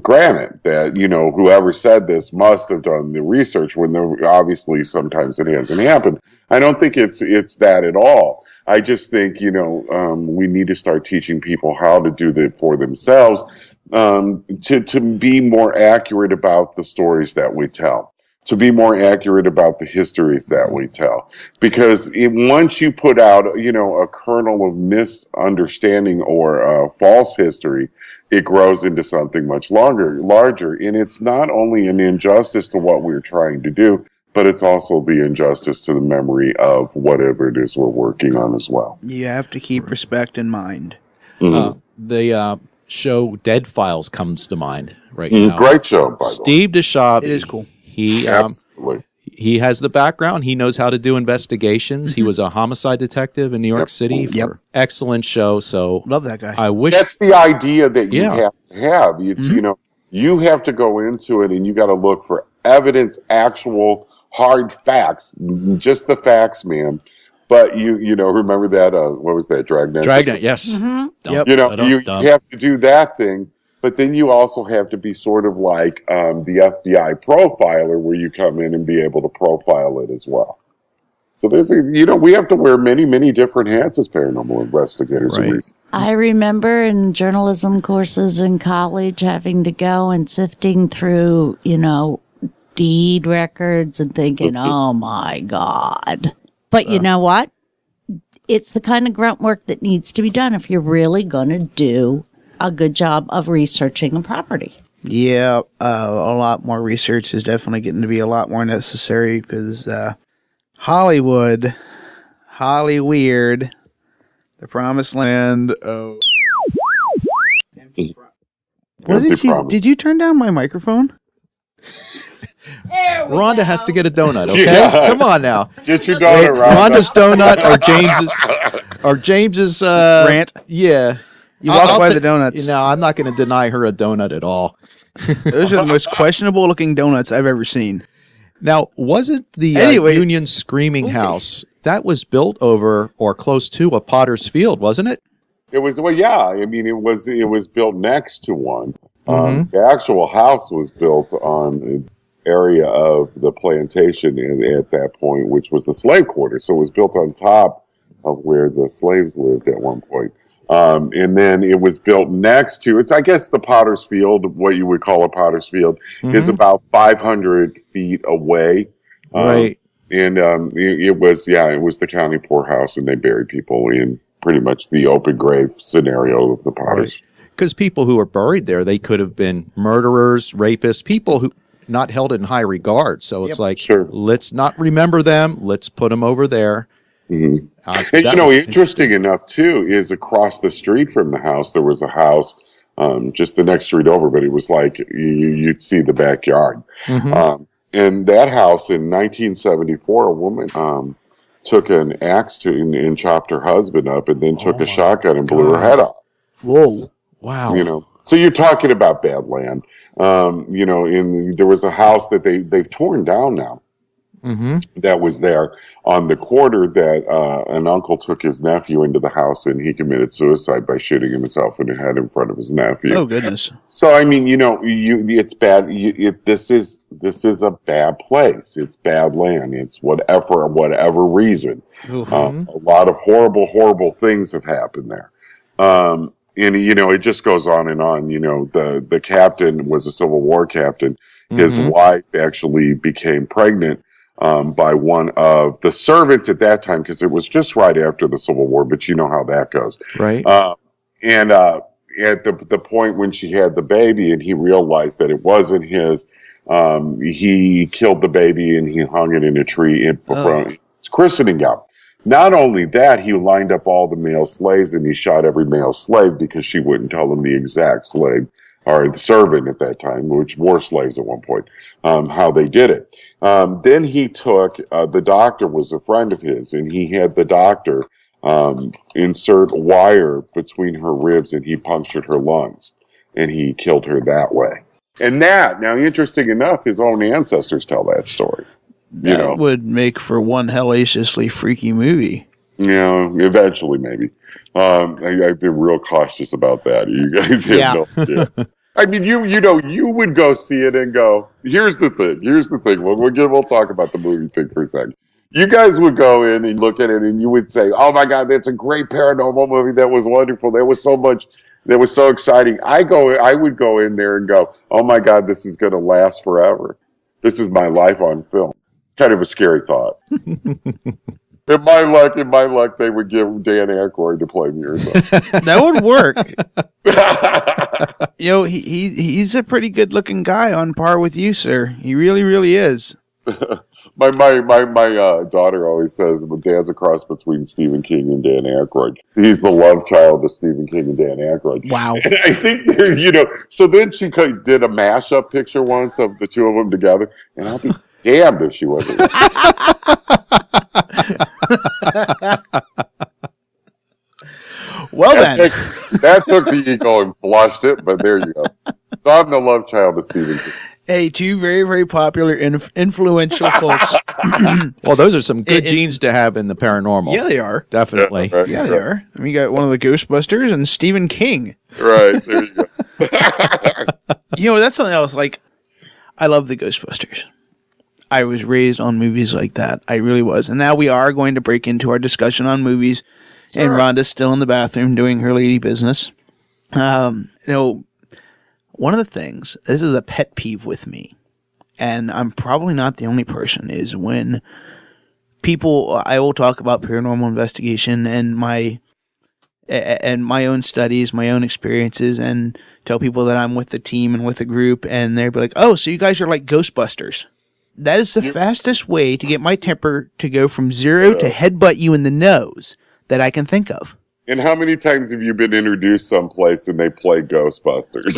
granted that, whoever said this must have done the research when obviously sometimes it hasn't happened. I don't think it's that at all. I just think, we need to start teaching people how to do that for themselves, to be more accurate about the stories that we tell, to be more accurate about the histories that we tell. Because once you put out, a kernel of misunderstanding or false history, it grows into something much larger. And it's not only an injustice to what we're trying to do, but it's also the injustice to the memory of whatever it is we're working on as well. You have to keep respect in mind. The show Dead Files comes to mind right now. Great show, by the way. Steve DeShaw. It is cool. Absolutely. He has the background. He knows how to do investigations. He was a homicide detective in New York City. Excellent show. So love that guy. I wish that's the idea that you have to have. It's you have to go into it and you got to look for evidence, actual hard facts, just the facts, man. But you remember that what was that, Dragnet? Dragnet, yes. You have to do that thing. But then you also have to be sort of like the FBI profiler, where you come in and be able to profile it as well. So there's we have to wear many, many different hats as paranormal investigators. Right. I remember in journalism courses in college having to go and sifting through, deed records and thinking, oh my God. But you know what? It's the kind of grunt work that needs to be done if you're really going to do a good job of researching a property. Yeah, a lot more research is definitely getting to be a lot more necessary because Hollywood, Hollyweird, the promised land of... What did you turn down my microphone? Rhonda has to get a donut, okay? Yeah. Come on now. Get your donut, Rhonda. Rhonda's donut or James's rant. Yeah. You walk by the donuts. I'm not going to deny her a donut at all. Those are the most questionable looking donuts I've ever seen. Now, wasn't the Union Screaming House, that was built over or close to a Potter's Field, wasn't it? It was, it was built next to one. The actual house was built on an area of the plantation at that point, which was the slave quarter. So it was built on top of where the slaves lived at one point. And then it was built next to, it's, I guess, the Potter's Field, what you would call a Potter's Field, is about 500 feet away. Right. And it was the county poorhouse, and they buried people in pretty much the open grave scenario of the Potter's. Because people who were buried there, they could have been murderers, rapists, people who not held in high regard. So it's let's not remember them. Let's put them over there. And, interesting enough, too, is across the street from the house, there was a house just the next street over, but it was like you'd see the backyard. And that house in 1974, a woman took an axe and chopped her husband up and then took a shotgun and blew her head off. Whoa. Wow. So you're talking about bad land. There was a house that they've torn down now. that was there on the quarter that an uncle took his nephew into the house and he committed suicide by shooting himself in the head in front of his nephew. Oh goodness! So I mean, it's bad. This is a bad place. It's bad land. It's whatever reason. A lot of horrible things have happened there. And it just goes on and on. The captain was a Civil War captain. His wife actually became pregnant by one of the servants at that time, because it was just right after the Civil War, but you know how that goes. Right. And at the point when she had the baby and he realized that it wasn't his, he killed the baby and he hung it in a tree in front of his christening gown. Not only that, he lined up all the male slaves and he shot every male slave because she wouldn't tell him the exact slave, or the servant at that time, which were slaves at one point, how they did it. Then he took, the doctor was a friend of his, and he had the doctor insert wire between her ribs, and he punctured her lungs, and he killed her that way. And now, interesting enough, his own ancestors tell that story. That would make for one hellaciously freaky movie. Yeah, eventually maybe. I've been real cautious about that. You guys have no idea. I mean, you would go see it and go, here's the thing. We'll talk about the movie thing for a second. You guys would go in and look at it and you would say, oh my God, that's a great paranormal movie. That was wonderful. That was so exciting. I would go in there and go, oh my God, this is going to last forever. This is my life on film. Kind of a scary thought. In my luck, they would give Dan Aykroyd to play me or something. That would work. He's a pretty good looking guy, on par with you, sir. He really, really is. My daughter always says, "But Dan's a cross between Stephen King and Dan Aykroyd. He's the love child of Stephen King and Dan Aykroyd." Wow. And I think so then she did a mashup picture once of the two of them together, and I'll be damned if she wasn't. Well, that took the ego and flushed it, but there you go. So I'm the love child of Stephen King. Hey, two very, very popular, influential folks. Well, those are some good genes to have in the paranormal. Yeah, they are. Definitely. Yeah, right, Yeah, they are. I mean, you got one of the Ghostbusters and Stephen King. Right, there you go. That's something else. Like, I love the Ghostbusters. I was raised on movies like that. I really was. And now we are going to break into our discussion on movies. Sure. And Rhonda's still in the bathroom doing her lady business. One of the things, this is a pet peeve with me, and I'm probably not the only person, is when I will talk about paranormal investigation and my own studies, my own experiences, and tell people that I'm with the team and with the group, and they'll be like, oh, so you guys are like Ghostbusters. That is the fastest way to get my temper to go from 0 to headbutt you in the nose that I can think of. And how many times have you been introduced someplace and they play Ghostbusters?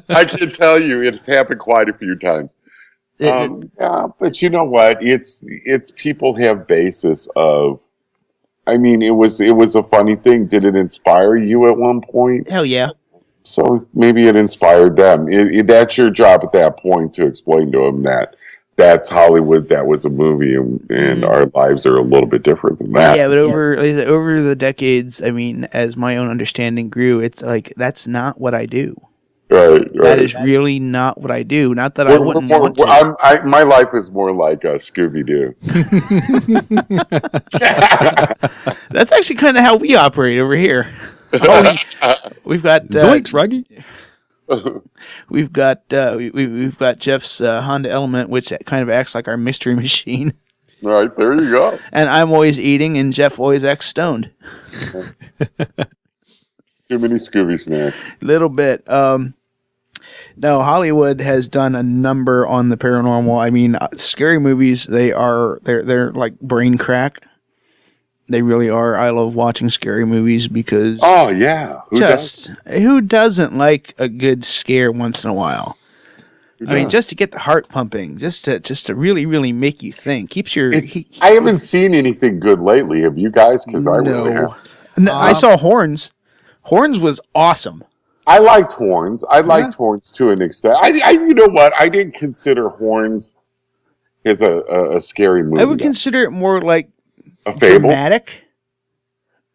I can tell you, it's happened quite a few times. But you know what? It's people have basis of. I mean, it was a funny thing. Did it inspire you at one point? Hell yeah. So maybe it inspired them. That's your job at that point to explain to them that that's Hollywood. That was a movie, and our lives are a little bit different than that. Yeah, but over the decades, I mean, as my own understanding grew, it's like that's not what I do. Right. That is really not what I do. Not that I wouldn't want to. My life is more like a Scooby-Doo. That's actually kind of how we operate over here. We've got Zoinks, Ruggy. We've got Jeff's Honda Element, which kind of acts like our mystery machine. Right, there you go. And I'm always eating, and Jeff always acts stoned. Too many Scooby snacks. Little bit. No, Hollywood has done a number on the paranormal. I mean, scary movies, they're like brain crack. They really are. I love watching scary movies because oh yeah, who doesn't like a good scare once in a while? I mean, just to get the heart pumping, just to really, really make you think. Keeps your. I haven't seen anything good lately. Have you guys? Because I really have. I saw Horns. Horns was awesome. I liked Horns. I liked Horns to an extent. You know what? I didn't consider Horns is a scary movie. I would consider it more like a fable. Dramatic.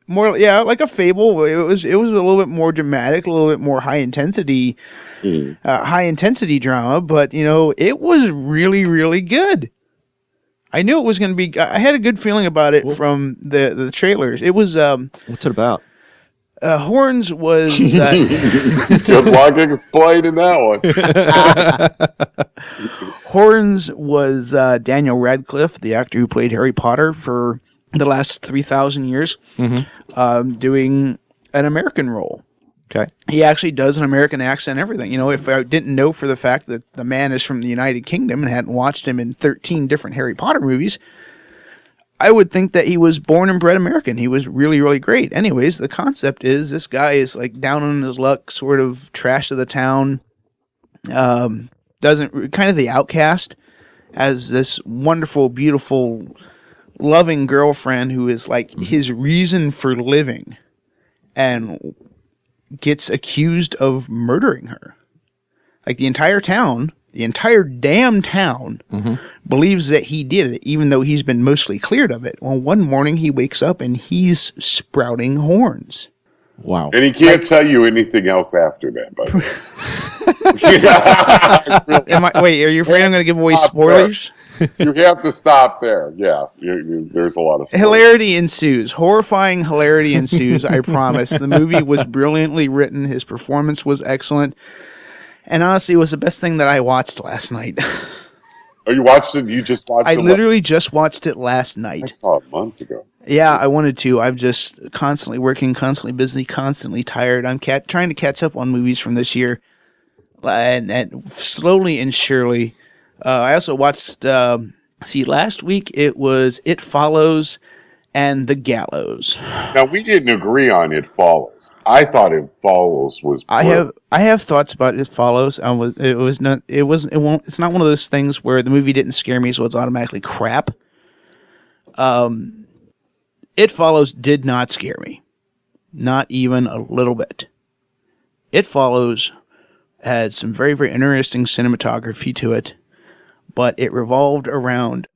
More, yeah, like a fable. It was a little bit more dramatic, a little bit more high intensity drama. But it was really, really good. I knew it was going to be. I had a good feeling about it from the trailers. It was. What's it about? Horns was. Good luck explaining that one. Horns was Daniel Radcliffe, the actor who played Harry Potter for the last 3,000 years, doing an American role. Okay. He actually does an American accent and everything. If I didn't know for the fact that the man is from the United Kingdom and hadn't watched him in 13 different Harry Potter movies, I would think that he was born and bred American. He was really, really great. Anyways, the concept is this guy is like down on his luck, sort of trash of the town, doesn't kind of the outcast, has this wonderful, beautiful, loving girlfriend who is like his reason for living, and gets accused of murdering her. Like the entire damn town believes that he did it, even though he's been mostly cleared of it. Well, one morning he wakes up and he's sprouting horns. Wow. And he can't tell you anything else after that, by the way. Wait, are you afraid I'm going to give away spoilers? You have to stop there. Yeah, there's a lot of spoilers. Hilarity ensues. Horrifying hilarity ensues, I promise. The movie was brilliantly written. His performance was excellent. And honestly, it was the best thing that I watched last night. Oh, you watched it? You just watched it? I literally just watched it last night. I saw it months ago. Yeah, I wanted to. I'm just constantly working, constantly busy, constantly tired. I'm trying to catch up on movies from this year. And slowly and surely. I also watched, last week it was It Follows and The Gallows. Now, we didn't agree on It Follows. I thought It Follows was I have thoughts about It Follows. It's not one of those things where the movie didn't scare me, so it's automatically crap. It Follows did not scare me. Not even a little bit. It Follows had some very, very interesting cinematography to it, but it revolved around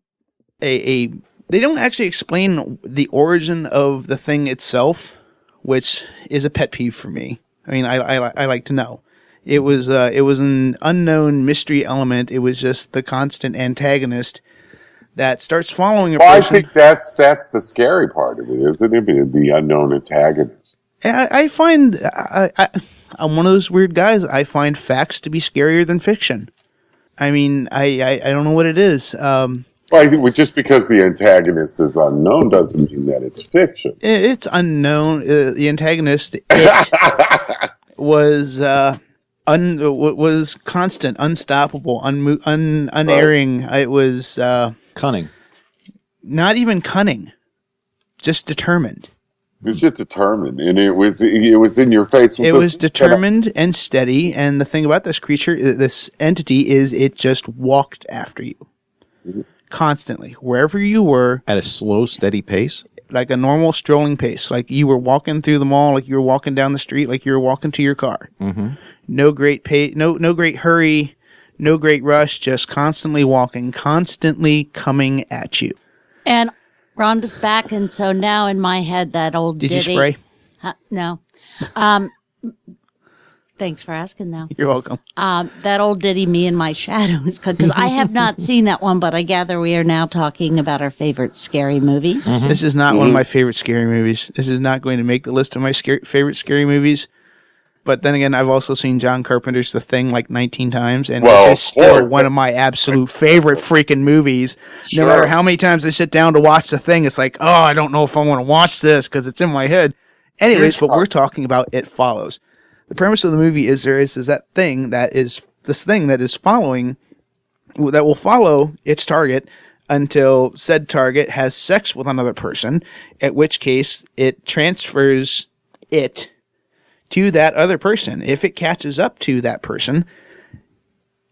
they don't actually explain the origin of the thing itself, which is a pet peeve for me. I mean, I like to know. It was an unknown mystery element. It was just the constant antagonist that starts following a person. I think that's the scary part of it, isn't it? The unknown antagonist. I find I'm one of those weird guys. I find facts to be scarier than fiction. I mean, I don't know what it is. Well, I think just because the antagonist is unknown doesn't mean that it's fiction. It's unknown. The antagonist was constant, unstoppable, unerring. It was Cunning. Not even cunning, just determined. It was just determined, and it was in your face. It was determined and steady, and the thing about this creature, this entity, is it just walked after you. Mm-hmm. Constantly, wherever you were. At a slow, steady pace? Like a normal strolling pace. Like you were walking through the mall, like you were walking down the street, like you were walking to your car. Mm-hmm. No great pace, no great hurry, no great rush, just constantly walking, constantly coming at you. And Rhonda's back, and so now in my head, that old Did ditty... you spray? No. Thanks for asking, though. You're welcome. That old ditty, Me and My Shadows, because I have not seen that one, but I gather we are now talking about our favorite scary movies. Mm-hmm. This is not one of my favorite scary movies. This is not going to make the list of my favorite scary movies. But then again, I've also seen John Carpenter's The Thing like 19 times, and it's still one of my absolute favorite freaking movies. Sure. No matter how many times I sit down to watch The Thing, it's like, oh, I don't know if I want to watch this because it's in my head. Anyways, but we're talking about It Follows. The premise of the movie is there is that thing that is this thing that is following, that will follow its target until said target has sex with another person, at which case it transfers it to that other person. If it catches up to that person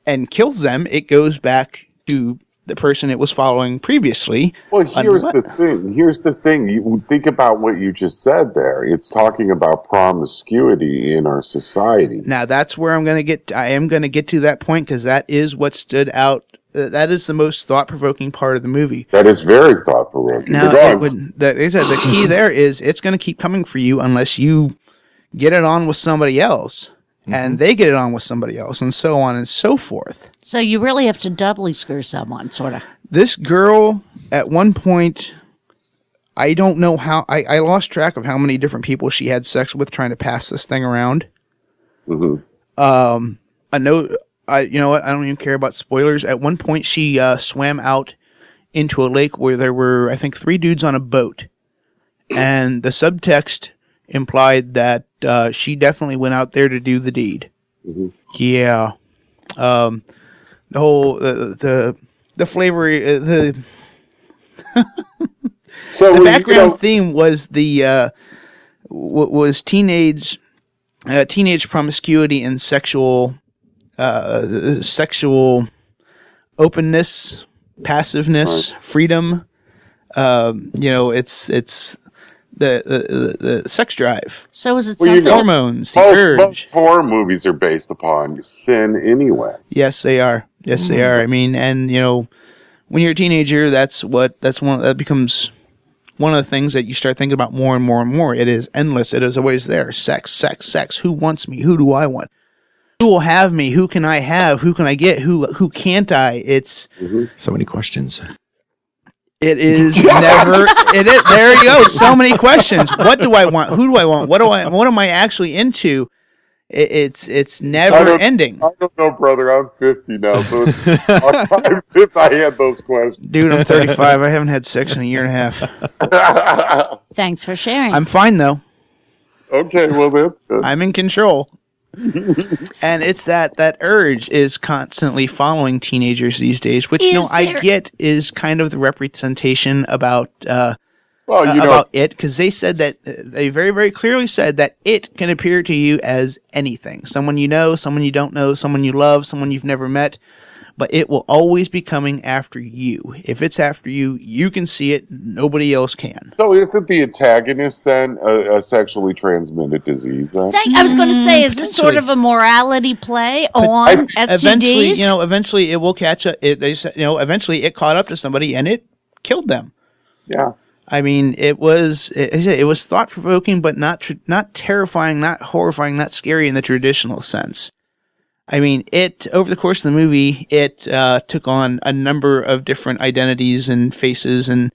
and kills them, it goes back to the person it was following previously. Well, here's the thing. You think about what you just said there. It's talking about promiscuity in our society. Now, that's where I am going to get to that point, because that is what stood out that is the most thought-provoking part of the movie. That is very thought-provoking. Now, they said the key there is it's going to keep coming for you unless you get it on with somebody else, and they get it on with somebody else, and so on and so forth. So you really have to doubly screw someone, sort of. This girl, at one point, I don't know how, I lost track of how many different people she had sex with trying to pass this thing around. I know, you know what, I don't even care about spoilers. At one point, she swam out into a lake where there were, I think, 3 dudes on a boat. And the subtext implied that she definitely went out there to do the deed. Yeah. The whole, the flavor, So the background theme was the was teenage promiscuity and sexual openness, passiveness, freedom. You know, it's the sex drive. So is it Well, something? Hormones, the urge. Most horror movies are based upon sin anyway. Yes, they are. Yes, they are. I mean, and you know, when you're a teenager, that becomes one of the things that you start thinking about more and more and more. It is endless. It is always there. Sex, sex, sex. Who wants me? Who do I want? Who will have me? Who can I have? Who can I get? Who can't I? It's So many questions. it is never. It is there. You go. So many questions. What do I want? Who do I want? What am I actually into? It's never ending. I don't know, brother. I'm 50 now, so it's a long time since I had those questions. Dude, I'm 35. I haven't had sex in a year and a half. Thanks for sharing. I'm fine though. Okay, well, that's good. I'm in control. And it's that urge is constantly following teenagers these days, which I get is kind of the representation about about it, because they said that they very, very clearly said that it can appear to you as anything. Someone you know, someone you don't know, someone you love, someone you've never met, but it will always be coming after you. If it's after you, you can see it. Nobody else can. So isn't the antagonist then a sexually transmitted disease then? I was going to say, is this sort of a morality play on STDs? Eventually it will catch up. Eventually it caught up to somebody and it killed them. Yeah. I mean, it was thought provoking, but not terrifying, not horrifying, not scary in the traditional sense. I mean, over the course of the movie, it took on a number of different identities and faces, and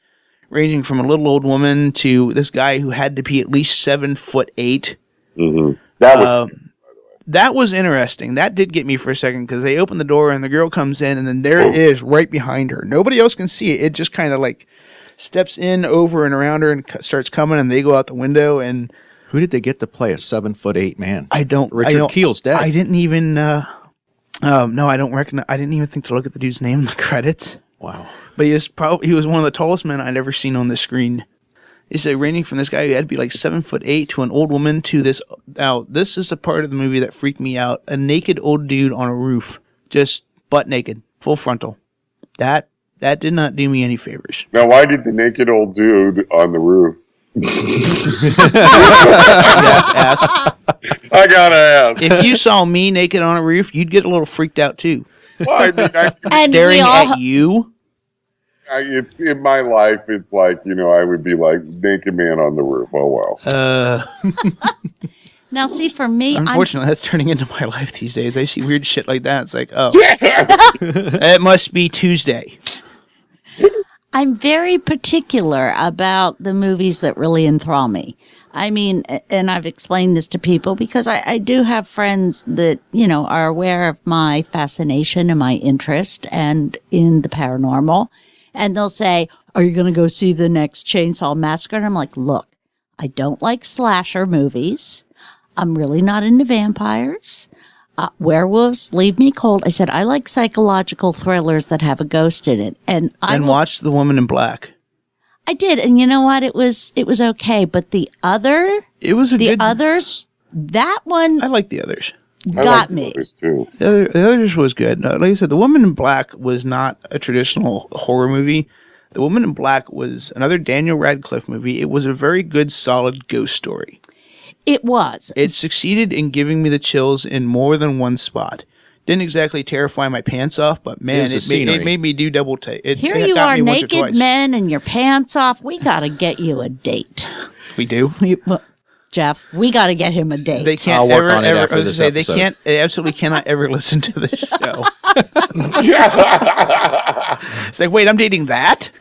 ranging from a little old woman to this guy who had to be at least 7'8". That was interesting. That did get me for a second, because they open the door and the girl comes in, and then there it is right behind her. Nobody else can see it. It just kind of like steps in over and around her and starts coming, and they go out the window. And Who did they get to play a 7'8" man? Richard Keel's dead. I didn't even no, I don't recognize. I didn't even think to look at the dude's name in the credits. Wow. But he was one of the tallest men I'd ever seen on the screen. It's ranging from this guy who had to be like 7'8" to an old woman to this. Now, this is a part of the movie that freaked me out. A naked old dude on a roof, just butt naked, full frontal. That did not do me any favors. Now, why did the naked old dude on the roof? I gotta ask. If you saw me naked on a roof, you'd get a little freaked out too. Well, I mean, Staring at you. It's in my life. It's like, I would be like naked man on the roof. Oh well. Now, see, for me, unfortunately, that's turning into my life these days. I see weird shit like that. It's like, oh, it must be Tuesday. I'm very particular about the movies that really enthrall me. I mean, and I've explained this to people because I do have friends that, are aware of my fascination and my interest and in the paranormal. And they'll say, are you going to go see the next Chainsaw Massacre? And I'm like, look, I don't like slasher movies. I'm really not into vampires. Werewolves leave me cold. I said, I like psychological thrillers that have a ghost in it. And watch The Woman in Black. I did. And you know what? It was okay. But the others, that one. I like The Others. Got me. Too. The Others was good. Like I said, The Woman in Black was not a traditional horror movie. The Woman in Black was another Daniel Radcliffe movie. It was a very good, solid ghost story. It was. It succeeded in giving me the chills in more than one spot. Didn't exactly terrify my pants off, but man, it made me do double take. Here you are, naked men and your pants off. We got to get you a date. We do? Jeff, we got to get him a date. They can't I'll work on it after this episode. They absolutely cannot ever listen to the show. It's like, wait, I'm dating that?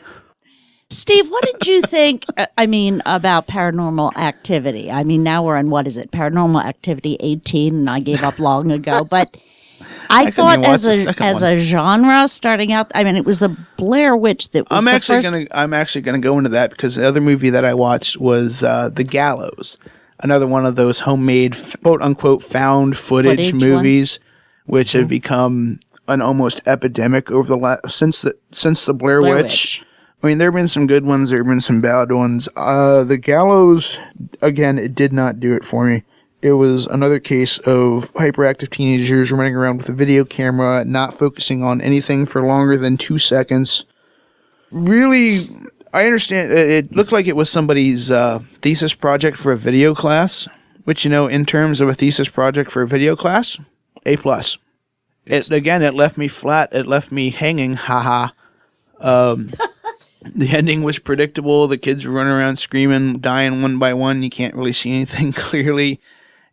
Steve, what did you think, about Paranormal Activity? I mean, now we're on, what is it, Paranormal Activity 18, and I gave up long ago, but I thought as a genre starting out, I mean, it was the Blair Witch that was I'm actually gonna go into that because the other movie that I watched was The Gallows, another one of those homemade, quote unquote, found footage movies, which have become an almost epidemic over since the Blair Witch. I mean, there have been some good ones, there have been some bad ones. The Gallows, again, it did not do it for me. It was another case of hyperactive teenagers running around with a video camera, not focusing on anything for longer than 2 seconds. Really, I understand, it looked like it was somebody's thesis project for a video class, which, in terms of a thesis project for a video class, A+. It left me flat, it left me hanging, haha. The ending was predictable. The kids were running around screaming, dying one by one. You can't really see anything clearly.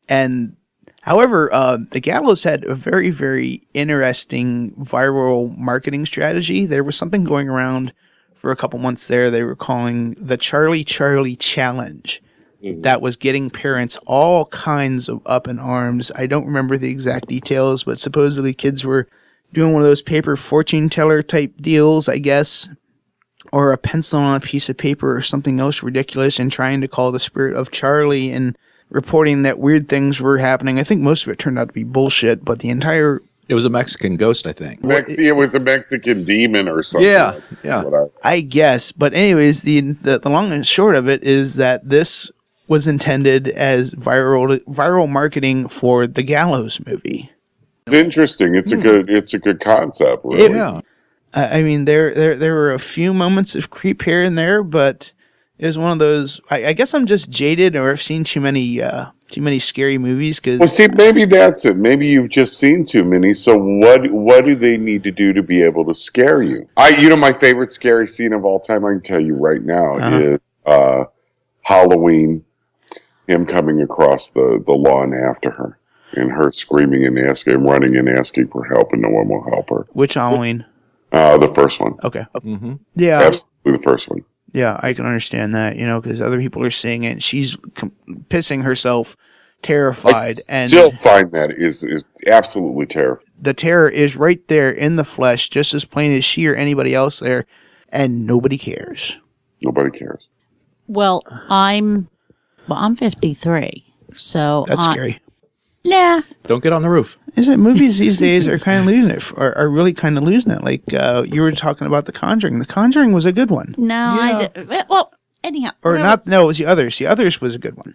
And however, The Gallows had a very, very interesting viral marketing strategy. There was something going around for a couple months there. They were calling the Charlie Challenge. That was getting parents all kinds of up in arms. I don't remember the exact details, but supposedly kids were doing one of those paper fortune teller type deals, I guess, or a pencil on a piece of paper or something else ridiculous and trying to call the spirit of Charlie and reporting that weird things were happening. I think most of it turned out to be bullshit, but the entire... It was a Mexican ghost, I think. It was a Mexican demon or something. Yeah. I guess. But anyways, the long and short of it is that this was intended as viral marketing for the Gallows movie. It's interesting. It's a good concept. Really. I mean, there were a few moments of creep here and there, but it was one of those. I guess I'm just jaded, or I've seen too many scary movies. Well, see, maybe that's it. Maybe you've just seen too many. So what do they need to do to be able to scare you? My favorite scary scene of all time, I can tell you right now, is Halloween. Him coming across the lawn after her, and her screaming and running and asking for help, and no one will help her. Which Halloween? The first one. Okay. Mm-hmm. Yeah. Absolutely the first one. Yeah, I can understand that, because other people are seeing it, and she's pissing herself, terrified. I still find that is absolutely terrifying. The terror is right there in the flesh, just as plain as she or anybody else there, and nobody cares. Nobody cares. Well, I'm 53, so... That's scary. Nah. Don't get on the roof. Is it movies these days are kind of losing it, are really kind of losing it? Like you were talking about The Conjuring. The Conjuring was a good one. No, I did. Well, anyhow. Or not, no, it was The Others. The Others was a good one.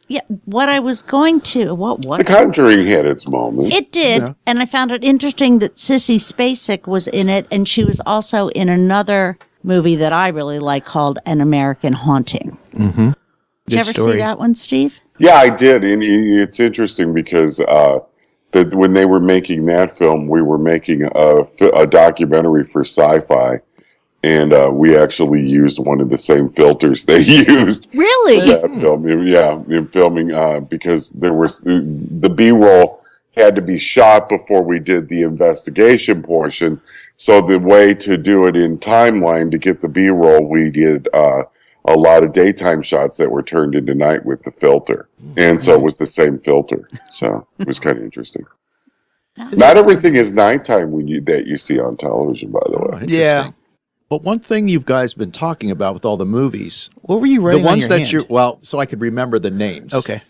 Yeah, what I was going to... What was The Conjuring had its moment. It did, and I found it interesting that Sissy Spacek was in it, and she was also in another movie that I really like called An American Haunting. Mm-hmm. Did you ever see that one, Steve? Yeah, I did. And it's interesting because when they were making that film, we were making a documentary for Sci-Fi. And we actually used one of the same filters they used. Really? For that film. In filming, because there was the B-roll had to be shot before we did the investigation portion. So the way to do it in timeline to get the B-roll, we did a lot of daytime shots that were turned into night with the filter. And so it was the same filter. So it was kind of interesting. Not everything is nighttime that you see on television, by the way. Yeah. But one thing you guys been talking about with all the movies, what were you writing? The ones on your that hand? so I could remember the names. Okay.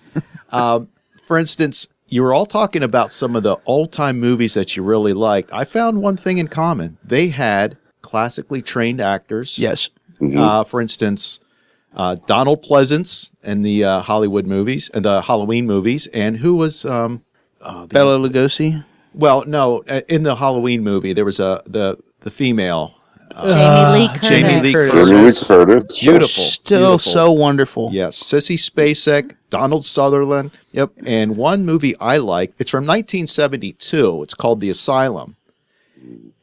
For instance, you were all talking about some of the old-time movies that you really liked. I found one thing in common. They had classically trained actors. Yes. Mm-hmm. For instance, Donald Pleasance in the Hollywood movies and the Halloween movies, and who was Bela Lugosi? Well, no, in the Halloween movie there was the female. Jamie Lee Curtis. Jamie Lee Jamie Lee Curtis. Curtis. Beautiful. Still Beautiful. so wonderful. Yes, Sissy Spacek, Donald Sutherland. Yep. And one movie I like, it's from 1972. It's called The Asylum.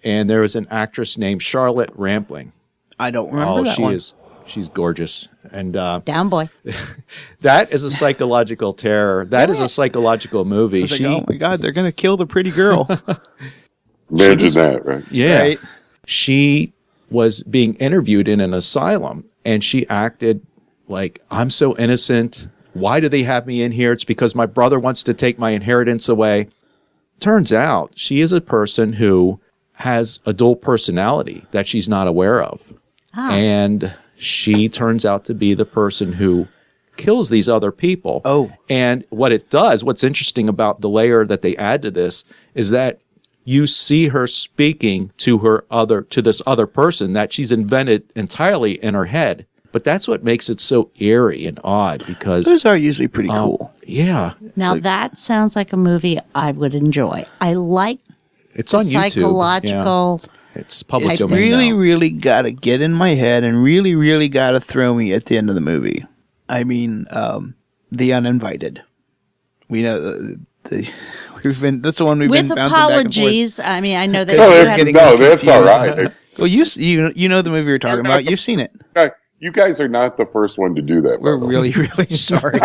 And there was an actress named Charlotte Rampling. I don't remember that one. She's gorgeous. And Down boy. that is a psychological terror. That is a psychological movie. I was like, oh my God, they're going to kill the pretty girl. Imagine that, right? Yeah. Right? She was being interviewed in an asylum, and she acted like, I'm so innocent. Why do they have me in here? It's because my brother wants to take my inheritance away. Turns out she is a person who has a dual personality that she's not aware of. And she turns out to be the person who kills these other people. Oh. And what it does, what's interesting about the layer that they add to this is that you see her speaking to this other person that she's invented entirely in her head. But that's what makes it so eerie and odd because Those are usually pretty cool. yeah, Now that sounds like a movie I would enjoy. I like it's on YouTube. psychological. Yeah. It's public It's domain really, now. really got to get in my head and really, really got to throw me at the end of the movie. I mean, The Uninvited. We know that's the one we've With been bouncing back and forth. apologies, I mean, I know that No, you that's, have- no, that's all right. Well, you know the movie we're talking about. You've seen it. You guys are not the first one to do that. We're by the way. really, really sorry.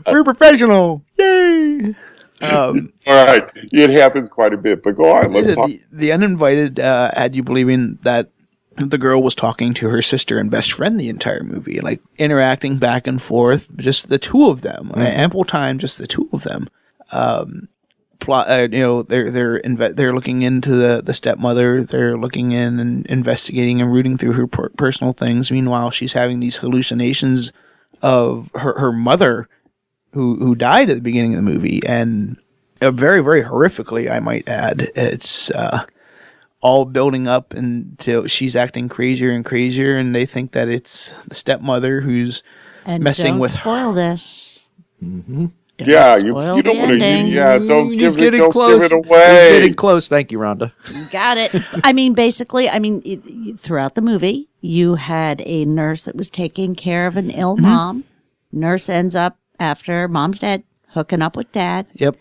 We're professional. Yay! All right. It happens quite a bit, but go on. Let's talk. The Uninvited had you believing that the girl was talking to her sister and best friend the entire movie, like interacting back and forth, just the two of them, ample time, just the two of them. They're looking into the stepmother. They're looking in and investigating and rooting through her personal things. Meanwhile, she's having these hallucinations of her mother, who died at the beginning of the movie, and very, very horrifically, I might add. It's all building up until she's acting crazier and crazier, and they think that it's the stepmother who's and messing don't with spoil this. Mm-hmm. Don't Yeah, spoil you the don't want to. ending. Don't He's give it. getting Don't close. give it He's away. getting close. Thank you, Rhonda. Got it. I mean, basically, throughout the movie, you had a nurse that was taking care of an ill mom. Nurse ends up, after mom's dead, hooking up with dad. Yep.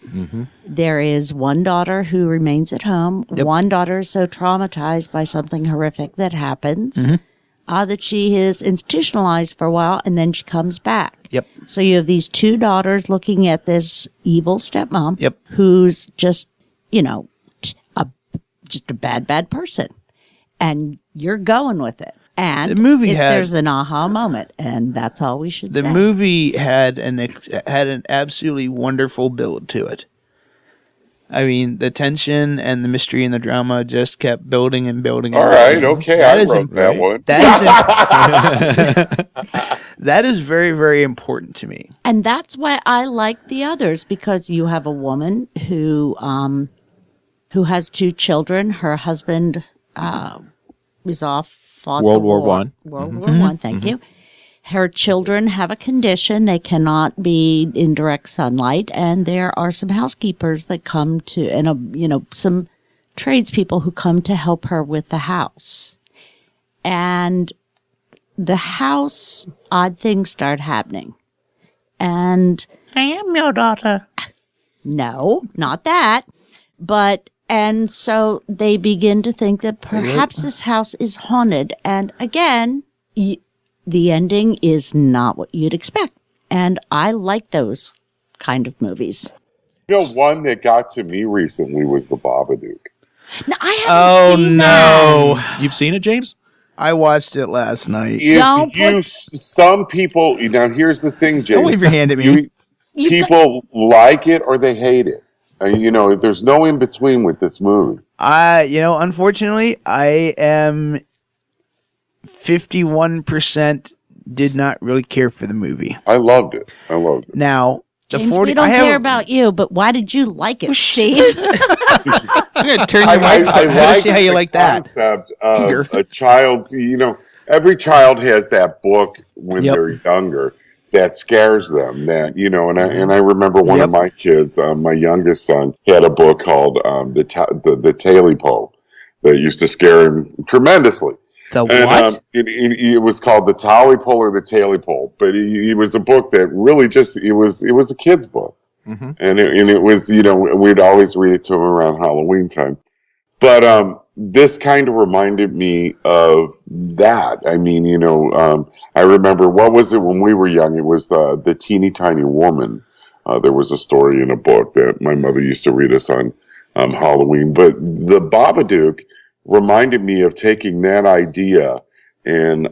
There is one daughter who remains at home. Yep. One daughter is so traumatized by something horrific that happens that she is institutionalized for a while, and then she comes back. Yep. So you have these two daughters looking at this evil stepmom Yep. who's just, just a bad person. And you're going with it. And The movie there's an aha moment, and that's all we should The say. movie had an absolutely wonderful build to it. I mean, the tension and the mystery and the drama just kept building and building. All and right. building. Okay. That I is wrote that one. That is very, very important to me. And that's why I like the others, because you have a woman who has two children. Her husband was off, fought World the War war. One. World War One. Thank you. Her children have a condition; they cannot be in direct sunlight, and there are some housekeepers that come to, and some tradespeople who come to help her with the house. And the house, odd things start happening. And I am your daughter. No, not that. And so they begin to think that perhaps this house is haunted. And again, the ending is not what you'd expect. And I like those kind of movies. One that got to me recently was The Babadook. No, I haven't seen that. You've seen it, James? I watched it last night. Some people. Now, here's the thing, James. Don't wave your hand at me. People like it or they hate it. There's no in between with this movie. Unfortunately, I am 51% did not really care for the movie. I loved it. Now, James, we don't care about you, but why did you like it, Steve? I'm going to turn your mic up to see how you like that. Concept of a child's, every child has that book when they're younger that scares them. That and I remember one of my kids, my youngest son, had a book called the Taily Poe, that used to scare him tremendously. The And, what? it was called The Tally Pole or the Taily Pole, but it was a book that really just it was a kid's book, and it was we'd always read it to him around Halloween time. But this kind of reminded me of that. I mean, I remember, what was it when we were young? It was the Teeny Tiny Woman. There was a story in a book that my mother used to read us on Halloween. But the Babadook reminded me of taking that idea and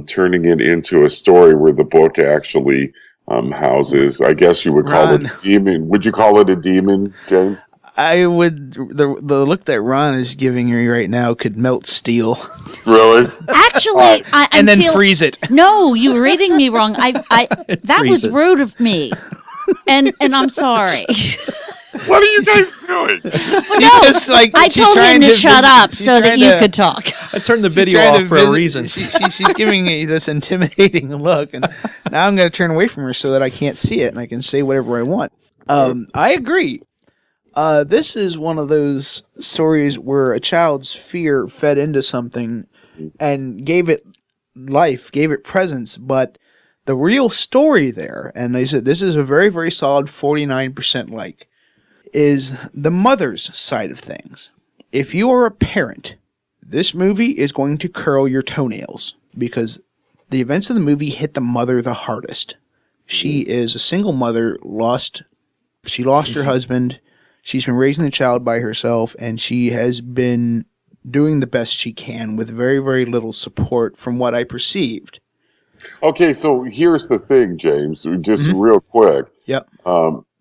turning it into a story where the book actually houses, I guess you would call it a demon. Would you call it a demon, James? I would. The look that Ron is giving me right now could melt steel. Really? Actually, and then freeze it. No, you were reading me wrong. That was it. rude of me, and I'm sorry. What are you guys doing? I told him to shut up so that you could talk. I turned the video off for a reason. She's giving me this intimidating look, and now I'm going to turn away from her so that I can't see it and I can say whatever I want. I agree. This is one of those stories where a child's fear fed into something and gave it life, gave it presence, but the real story there, and they said this is a very, very solid 49% like, is the mother's side of things. If you are a parent, this movie is going to curl your toenails because the events of the movie hit the mother the hardest. She is a single mother, she lost her husband. She's been raising the child by herself, and she has been doing the best she can with very, very little support from what I perceived. Okay, so here's the thing, James, just real quick. Yep.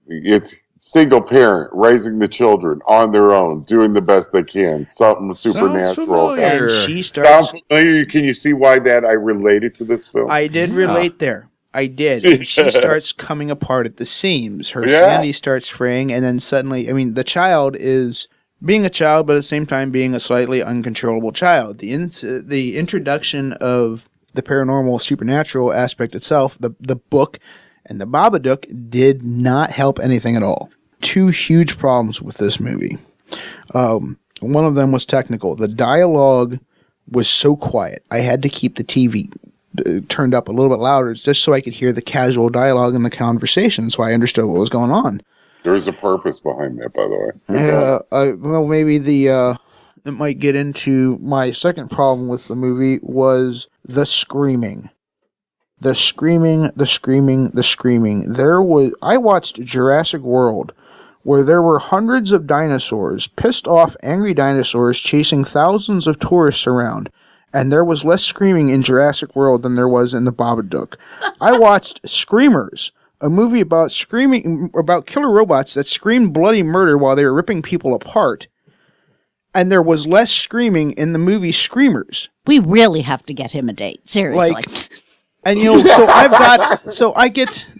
It's single parent raising the children on their own, doing the best they can. Something supernatural. And she starts... Sounds familiar? Can you see why that I related to this film? I did relate there. I did. And she starts coming apart at the seams. Her sanity starts fraying, and then suddenly, I mean, the child is being a child, but at the same time being a slightly uncontrollable child. The introduction of the paranormal supernatural aspect itself, the book and the Babadook, did not help anything at all. Two huge problems with this movie. One of them was technical. The dialogue was so quiet. I had to keep the TV turned up a little bit louder just so I could hear the casual dialogue and the conversation, so I understood what was going on. There's a purpose behind that, by the way. Well, maybe it might get into my second problem with the movie was the screaming. The screaming. I watched Jurassic World, where there were hundreds of dinosaurs, pissed off, angry dinosaurs chasing thousands of tourists around. And there was less screaming in Jurassic World than there was in the Babadook. I watched Screamers, a movie about killer robots that screamed bloody murder while they were ripping people apart. And there was less screaming in the movie Screamers. We really have to get him a date, seriously. And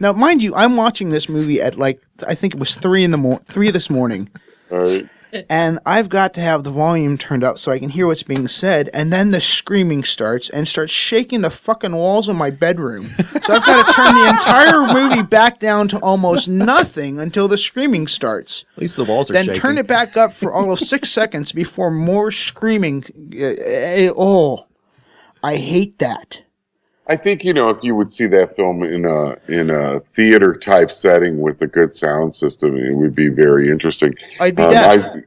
now mind you, I'm watching this movie at I think it was 3 this morning. All right. And I've got to have the volume turned up so I can hear what's being said, and then the screaming starts shaking the fucking walls of my bedroom. So I've got to turn the entire movie back down to almost nothing until the screaming starts. At least the walls are then shaking. Then turn it back up for all of 6 seconds before more screaming. I hate that. I think, if you would see that film in a theater type setting with a good sound system, it would be very interesting. I'd be down.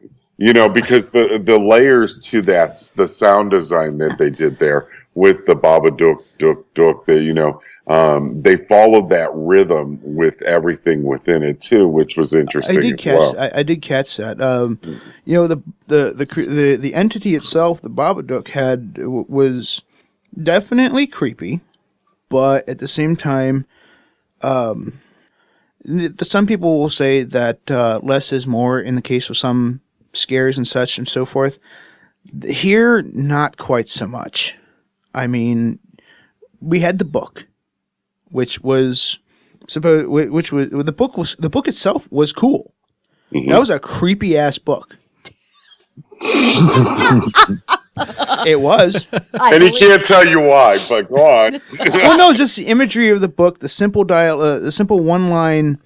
Because the layers to that, the sound design that they did there with the Babadook, they followed that rhythm with everything within it too, which was interesting. I did catch that. The entity itself, the Babadook, was definitely creepy, but at the same time, some people will say that less is more in the case of some scares and such and so forth. Here, not quite so much. I mean, we had the book, which was the book itself was cool. Mm-hmm. That was a creepy ass book. It was. And he can't tell you why, but go on. Well, no, just the imagery of the book, the simple one-line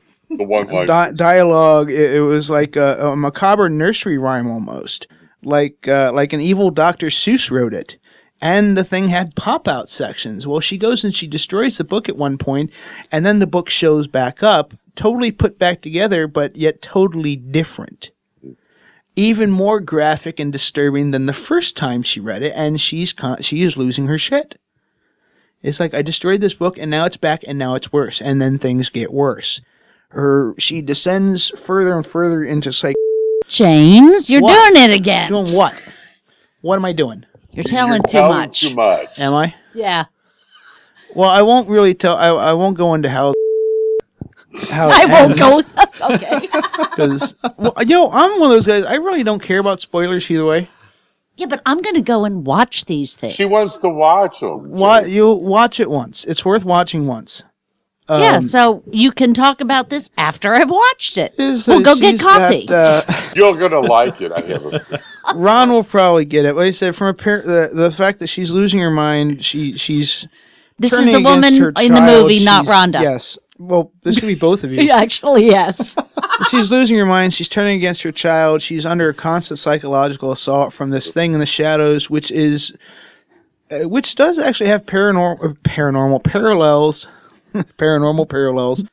dialogue. It was like a macabre nursery rhyme almost. like an evil Dr. Seuss wrote it. And the thing had pop-out sections. Well, she goes and she destroys the book at one point, and then the book shows back up, totally put back together, but yet totally different. Even more graphic and disturbing than the first time she read it, and she is losing her shit. It's like, I destroyed this book, and now it's back, and now it's worse. And then things get worse. She descends further and further into James, you're What? doing it again. Doing what? What am I doing? You're telling too telling much. Too much. Am I? Yeah. Well, I won't really tell. I won't go into how I won't go. Okay. because I'm one of those guys. I really don't care about spoilers either way. Yeah, but I'm going to go and watch these things. She wants to watch them. You watch it once. It's worth watching once. Yeah, so you can talk about this after I've watched it. We'll go get She's coffee. You're gonna like it. I have a Ron will probably get it. Like I said, from the fact that she's losing her mind, she's This is turning the woman against her in the child. movie, not She's- Rhonda. Yes. Well, this could be both of you. Actually, yes. She's losing her mind. She's turning against her child. She's under a constant psychological assault from this thing in the shadows, which does actually have paranormal parallels, paranormal parallels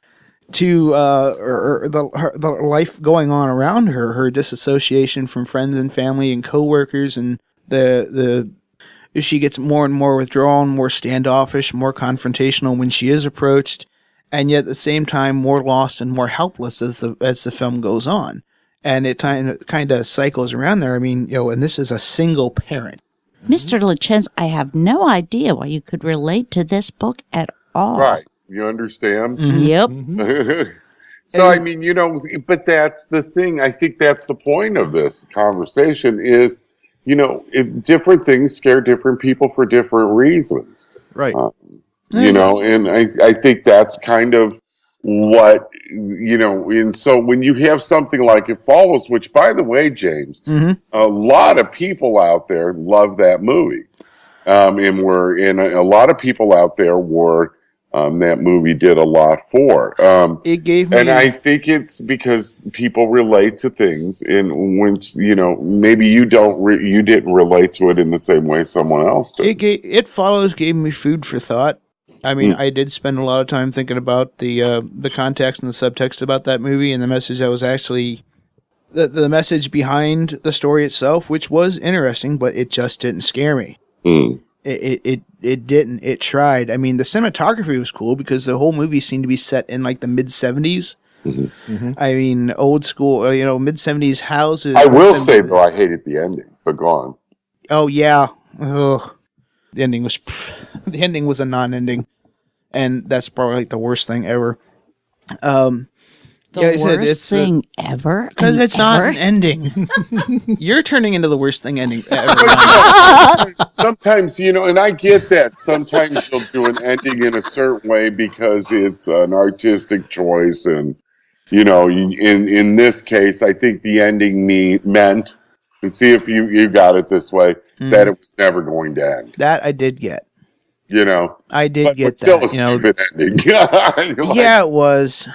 to the life going on around her. Her disassociation from friends and family and coworkers, and she gets more and more withdrawn, more standoffish, more confrontational when she is approached. And yet at the same time more lost and more helpless as the film goes on. And it kind of cycles around there. I mean, and this is a single parent. Mr. LaChance, I have no idea why you could relate to this book at all. right. You understand? Yep. So I mean, but that's the thing. I think that's the point of this conversation is, different things scare different people for different reasons. Right. And I think that's kind of what, and so when you have something like It Follows, which by the way, James, a lot of people out there love that movie. And a lot of people out there were, that movie did a lot for. It gave me, and I think it's because people relate to things, and when maybe you didn't relate to it in the same way someone else did. It Follows gave me food for thought. I mean, I did spend a lot of time thinking about the context and the subtext about that movie and the message that was actually the message behind the story itself, which was interesting, but it just didn't scare me. It didn't. It tried. I mean, the cinematography was cool because the whole movie seemed to be set in like the mid-70s. I mean, old school, mid-70s houses. I will say though, I hated the ending, but go on. Oh yeah. Ugh. The ending was a non-ending, and that's probably like the worst thing ever. The worst thing ever? Because it's not an ending. You're turning into the worst thing ending ever. Sometimes, and I get that. Sometimes you'll do an ending in a certain way because it's an artistic choice, and in this case, I think the ending meant, and see if you got it this way, that it was never going to end. That I did get. I did get still that. a stupid ending. Yeah, it was.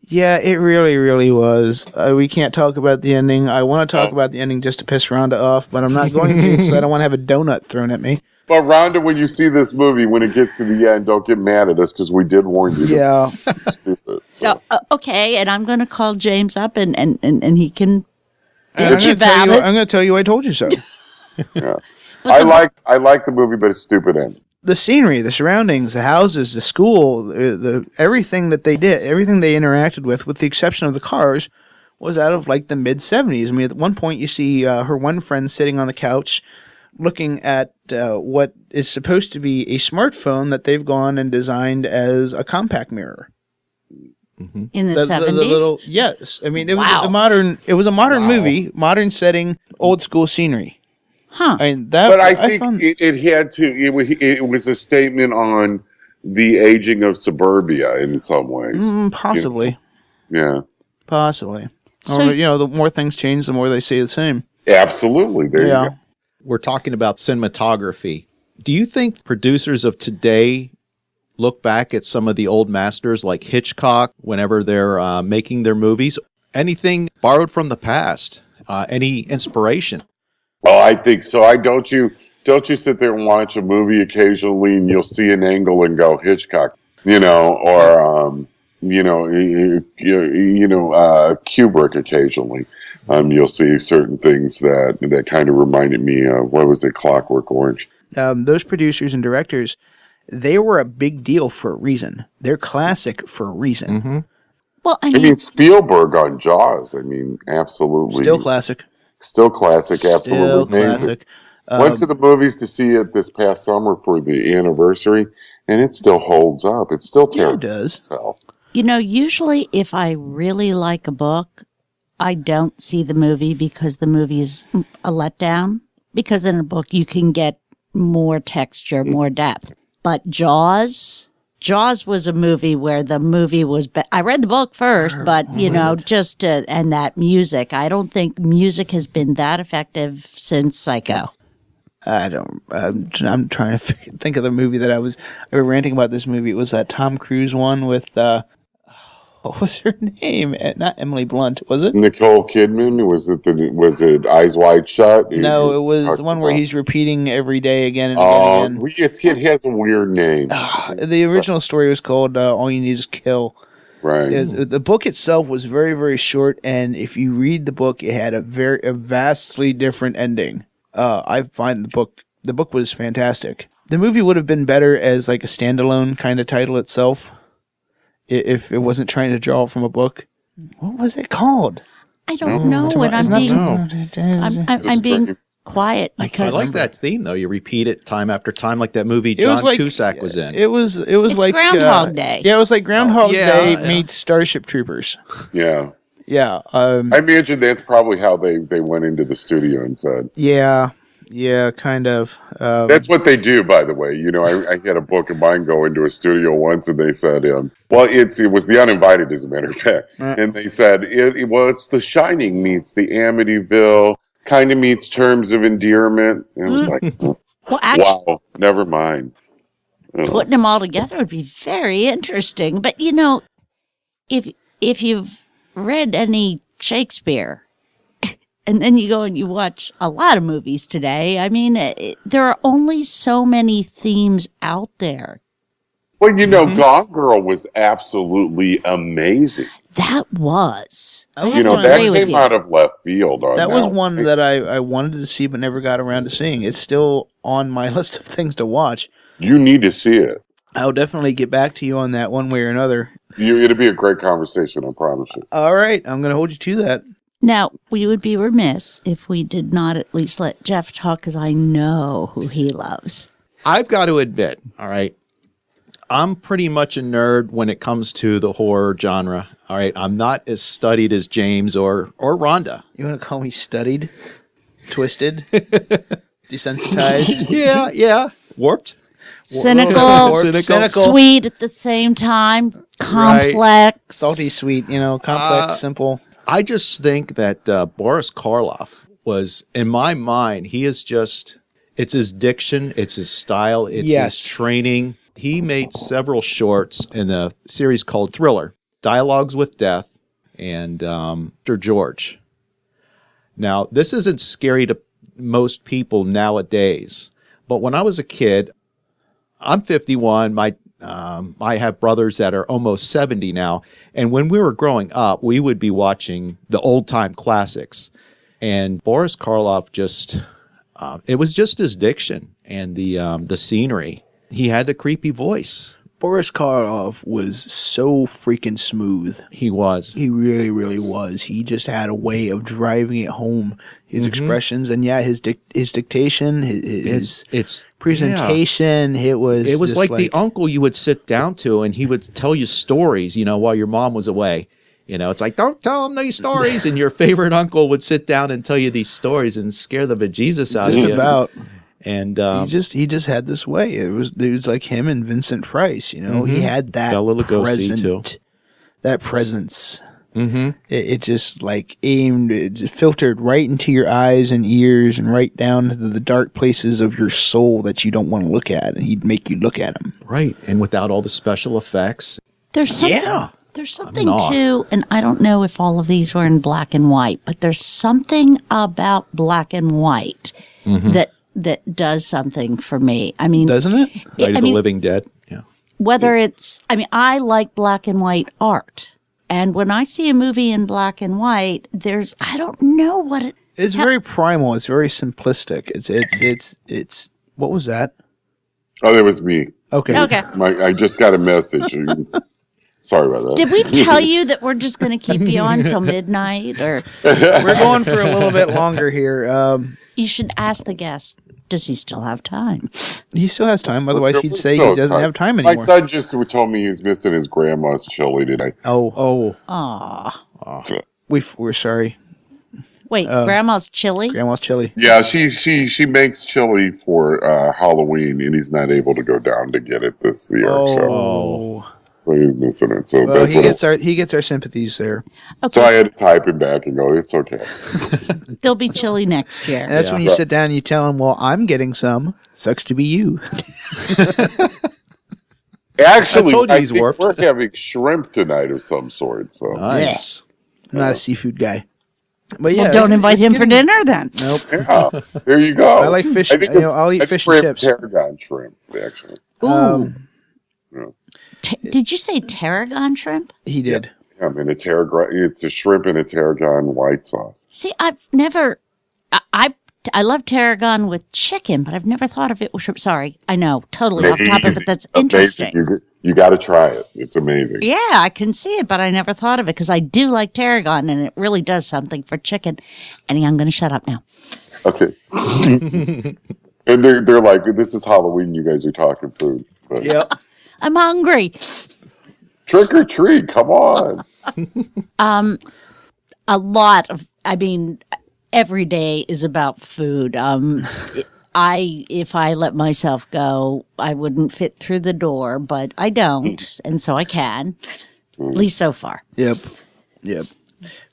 Yeah, it really, really was. We can't talk about the ending. I want to talk about the ending just to piss Rhonda off, but I'm not going to because I don't want to have a donut thrown at me. But Rhonda, when you see this movie, when it gets to the end, don't get mad at us because we did warn you. Yeah. Stupid. Okay, and I'm going to call James up and he can I'm bitch about it. going to tell you I told you so. Yeah. I like the movie, but it's stupid ending. The scenery, the surroundings, the houses, the school, the everything that they did, everything they interacted with the exception of the cars, was out of like the mid-70s. I mean, at one point you see her one friend sitting on the couch looking at what is supposed to be a smartphone that they've gone and designed as a compact mirror. In the 70s? Yes. I mean, it was Wow. a modern movie, modern setting, old school scenery. Huh. I mean, that, But I think found- it had to. It was a statement on the aging of suburbia in some ways. Possibly. Yeah, Possibly. So- Or, the more things change, the more they stay the same. absolutely. There you Yeah. go. We're talking about cinematography. Do you think producers of today look back at some of the old masters like Hitchcock whenever they're making their movies? Anything borrowed from the past? Any inspiration? Oh, I think so. Don't you sit there and watch a movie occasionally and you'll see an angle and go Hitchcock, or Kubrick occasionally. You'll see certain things that kind of reminded me of, what was it, Clockwork Orange. Those producers and directors, they were a big deal for a reason. They're classic for a reason. Mm-hmm. Well, I mean, Spielberg on Jaws. I mean, absolutely. Still classic. Still classic. Absolutely amazing. Classic. Went to the movies to see it this past summer for the anniversary, and it still holds up. It's still terrible. It does. Usually if I really like a book, I don't see the movie because the movie is a letdown. Because in a book, you can get more texture, more depth. But Jaws was a movie where the movie was... I read the book first, but, and that music. I don't think music has been that effective since Psycho. I'm trying to think of the movie that I was ranting about. This movie, it was that Tom Cruise one with what was her name? Not Emily Blunt, was it? Nicole Kidman. Was it Eyes Wide Shut? No, it was the one where he's repeating every day again and again. It has a weird name. The original story was called All You Need Is Kill. Right. The book itself was very, very short, and if you read the book, it had a vastly different ending. I find the book was fantastic. The movie would have been better as like a standalone kind of title itself, if it wasn't trying to draw from a book. What was it called? I don't know, and I'm being quiet because I like that theme though. You repeat it time after time, like that movie John Cusack was in. It was like Groundhog Day. Yeah, it was like Groundhog Day meets Starship Troopers. Yeah. Yeah. I imagine that's probably how they went into the studio and said. Yeah, kind of. That's what they do, by the way. I had a book of mine go into a studio once, and they said, it was The Uninvited, as a matter of fact. And they said, it's The Shining meets the Amityville, kind of meets Terms of Endearment. And it was like, wow, never mind. Putting them all together would be very interesting. But, if you've read any Shakespeare, and then you go and you watch a lot of movies today. I mean, there are only so many themes out there. Well, Gone Girl was absolutely amazing. That was. That came out of left field. That was one that I wanted to see but never got around to seeing. It's still on my list of things to watch. You need to see it. I'll definitely get back to you on that one way or another. It'll be a great conversation, I promise you. All right, I'm going to hold you to that. Now, we would be remiss if we did not at least let Jeff talk, because I know who he loves. I've got to admit, all right, I'm pretty much a nerd when it comes to the horror genre. All right, I'm not as studied as James or Rhonda. You want to call me studied? Twisted? Desensitized? Yeah. Warped? Cynical, cynical, sweet at the same time, complex. Right. Salty sweet, complex, simple. I just think that Boris Karloff was, in my mind, he is just, it's his diction, it's his style, it's his training. He made several shorts in a series called Thriller, Dialogues with Death, and Mr. George. Now, this isn't scary to most people nowadays, but when I was a kid, I'm 51, I have brothers that are almost 70 now. And when we were growing up, we would be watching the old time classics. And Boris Karloff it was just his diction and the scenery. He had a creepy voice. Boris Karloff was so freaking smooth. He was. He really, really was. He just had a way of driving it home. His expressions and his dictation, his presentation. Yeah. It was just like the uncle you would sit down to, and he would tell you stories. While your mom was away. It's like, don't tell him these stories, and your favorite uncle would sit down and tell you these stories and scare the bejesus out of you. Just about. And he just had this way. It was like him and Vincent Price. He had that that presence. Mm-hmm. It just it just filtered right into your eyes and ears and right down to the dark places of your soul that you don't want to look at, and he'd make you look at them. Right, and without all the special effects. There's something There's something too, and I don't know if all of these were in black and white, but there's something about black and white that does something for me. I mean, Doesn't it? Night of the Living Dead. Yeah. whether it's, I mean, I like black and white art. And when I see a movie in black and white, there's, I don't know what it, It's very primal. It's very simplistic. It's. What was that? Oh, that was me. Okay. Okay. I just got a message. Sorry about that. Did we tell you that we're just going to keep you on till midnight? Or We're going for a little bit longer here. you should ask the guest, does he still have time? He still has time. Otherwise, he'd say So he doesn't tired. have time My anymore. son just told me he's missing his grandma's chili today. Oh, Aw. we're sorry. Wait, grandma's chili? Grandma's chili. Yeah, she makes chili for Halloween, and he's not able to go down to get it this year. So he's missing it. So Well, that's he gets our sympathies there. Okay, So I had to type him back and go, it's okay. there'll be chili next year. And that's when you sit down and you tell him, "Well, I'm getting some. Sucks to be you." Actually, I told you he's think warped. we're having shrimp tonight of some sort. So Nice. I'm not a seafood guy. But yeah, Well, don't it's- invite it's him for getting- dinner then. Nope. yeah, there you go. I like fish. I think You know, I'll eat it's fish and shrimp, chips. Tarragon shrimp, actually. Ooh. Yeah. Did you say tarragon shrimp? He did. I mean, it's a shrimp in a tarragon white sauce. See, I've never. I love tarragon with chicken, but I've never thought of it with shrimp. Sorry, I know, totally off topic, but that's Amazing. interesting. You got to try it. It's amazing. Yeah, I can see it, but I never thought of it because I do like tarragon, and it really does something for chicken. And I'm going to shut up now. Okay. And they're like, this is Halloween. You guys are talking food. But Yep. I'm hungry. trick or treat. Come on. A lot of, I mean, every day is about food. If I let myself go, I wouldn't fit through the door, but I don't, and so I can, at least so far. Yep. But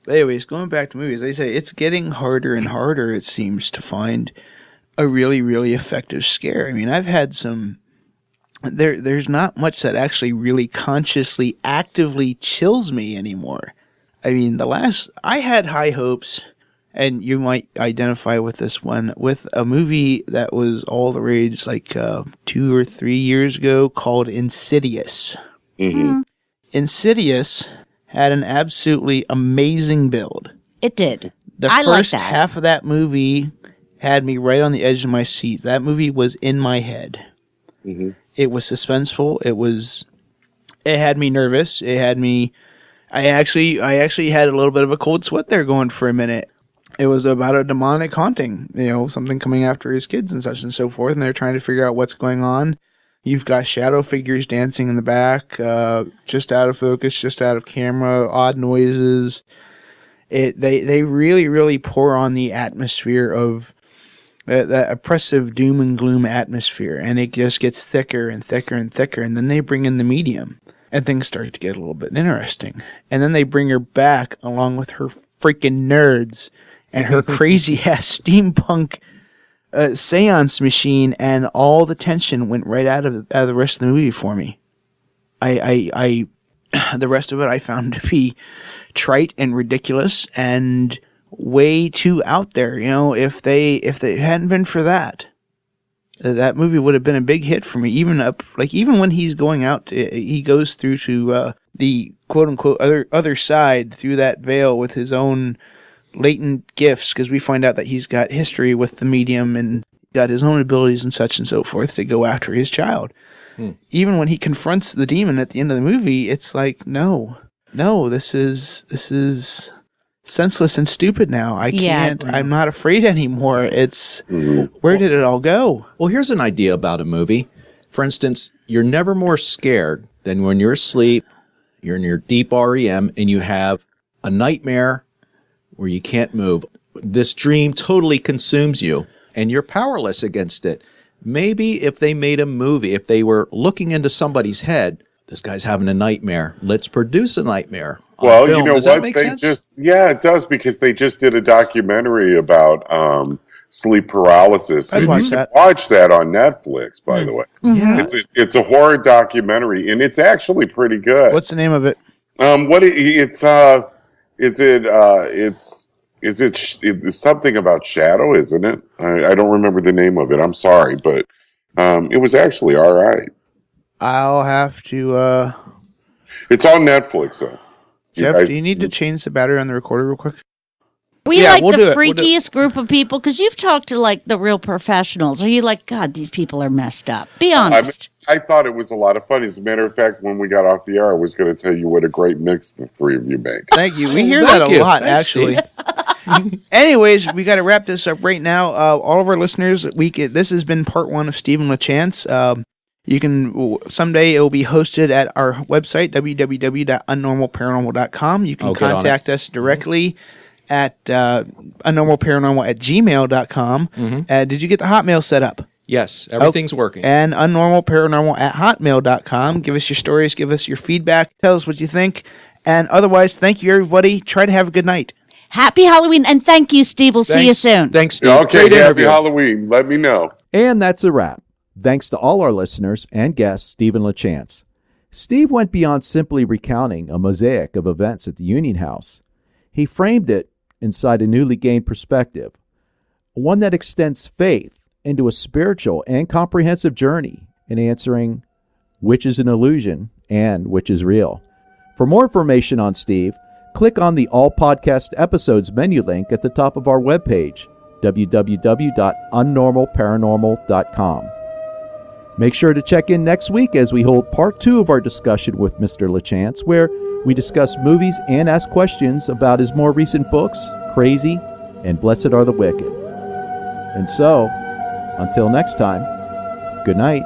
anyways, going back to movies, I say it's getting harder and harder, it seems, to find a really, really effective scare. I mean, I've had some. There's not much that actually really consciously, actively chills me anymore. I mean, I had high hopes, and you might identify with this one, with a movie that was all the rage like 2 or 3 years ago called Insidious. Mm-hmm. Insidious had an absolutely amazing build. It did. The I like first that. half of that movie had me right on the edge of my seat. That movie was in my head. Mm-hmm. It was suspenseful. It had me nervous. It had me. I actually had a little bit of a cold sweat there going for a minute. It was about a demonic haunting, something coming after his kids and such and so forth, and they're trying to figure out what's going on. You've got shadow figures dancing in the back, just out of focus, just out of camera, odd noises. They really, really pour on the atmosphere of that oppressive doom and gloom atmosphere, and it just gets thicker and thicker and thicker, and then they bring in the medium, and things start to get a little bit interesting. And then they bring her back along with her freaking nerds and her crazy-ass steampunk seance machine, and all the tension went right out of the rest of the movie for me. I the rest of it I found to be trite and ridiculous and way too out there. If they hadn't been for that movie would have been a big hit for me. Even when he's going out, he goes through to the quote unquote other side through that veil with his own latent gifts, because we find out that he's got history with the medium and got his own abilities and such and so forth to go after his child. Even when he confronts the demon at the end of the movie, it's like, no, this is senseless and stupid now. I can't. Yeah. I'm not afraid anymore. It's where did it all go? Well, here's an idea about a movie. For instance, you're never more scared than when you're asleep, you're in your deep REM, and you have a nightmare where you can't move. This dream totally consumes you, and you're powerless against it. Maybe if they made a movie, if they were looking into somebody's head, this guy's having a nightmare, let's produce a nightmare on Well, film. you know Does what? that make They sense? yeah, it does, because they just did a documentary about sleep paralysis. I'd And watch you can that. watch that on Netflix, by the way. Yeah. It's a horror documentary, and it's actually pretty good. What's the name of it? It's something about shadow, isn't it? I don't remember the name of it. I'm sorry, but it was actually all right. I'll have to. It's on Netflix, though. Jeff, do you need to change the battery on the recorder real quick? We Yeah, like we'll the do it. We'll do it. freakiest group of people because you've talked to like the real professionals. Are you like, God, these people are messed up? Be honest. I thought it was a lot of fun. As a matter of fact, when we got off the air, I was going to tell you what a great mix the three of you make. Thank you. We hear Thank that a you. lot, Thanks, actually. Anyways, we got to wrap this up right now. All of our listeners, this has been part one of Stephen LaChance. You can someday it will be hosted at our website www.unnormalparanormal.com. You can I'll get on contact us directly at unnormalparanormal@gmail.com. Did you get the Hotmail set up? Yes, everything's working. And unnormalparanormal@hotmail.com. Give us your stories, give us your feedback, tell us what you think. And otherwise, thank you, everybody. Try to have a good night. Happy Halloween. And thank you, Steve. We'll see you soon. Thanks, Steve. Okay, Great happy interview. Halloween. Let me know. And that's a wrap. Thanks to all our listeners and guests, Stephen LaChance. Steve went beyond simply recounting a mosaic of events at the Union House. He framed it inside a newly gained perspective, one that extends faith into a spiritual and comprehensive journey in answering which is an illusion and which is real. For more information on Steve, click on the All Podcast Episodes menu link at the top of our webpage, www.unnormalparanormal.com. Make sure to check in next week as we hold part 2 of our discussion with Mr. LaChance, where we discuss movies and ask questions about his more recent books, Crazy and Blessed Are the Wicked. And so, until next time, good night.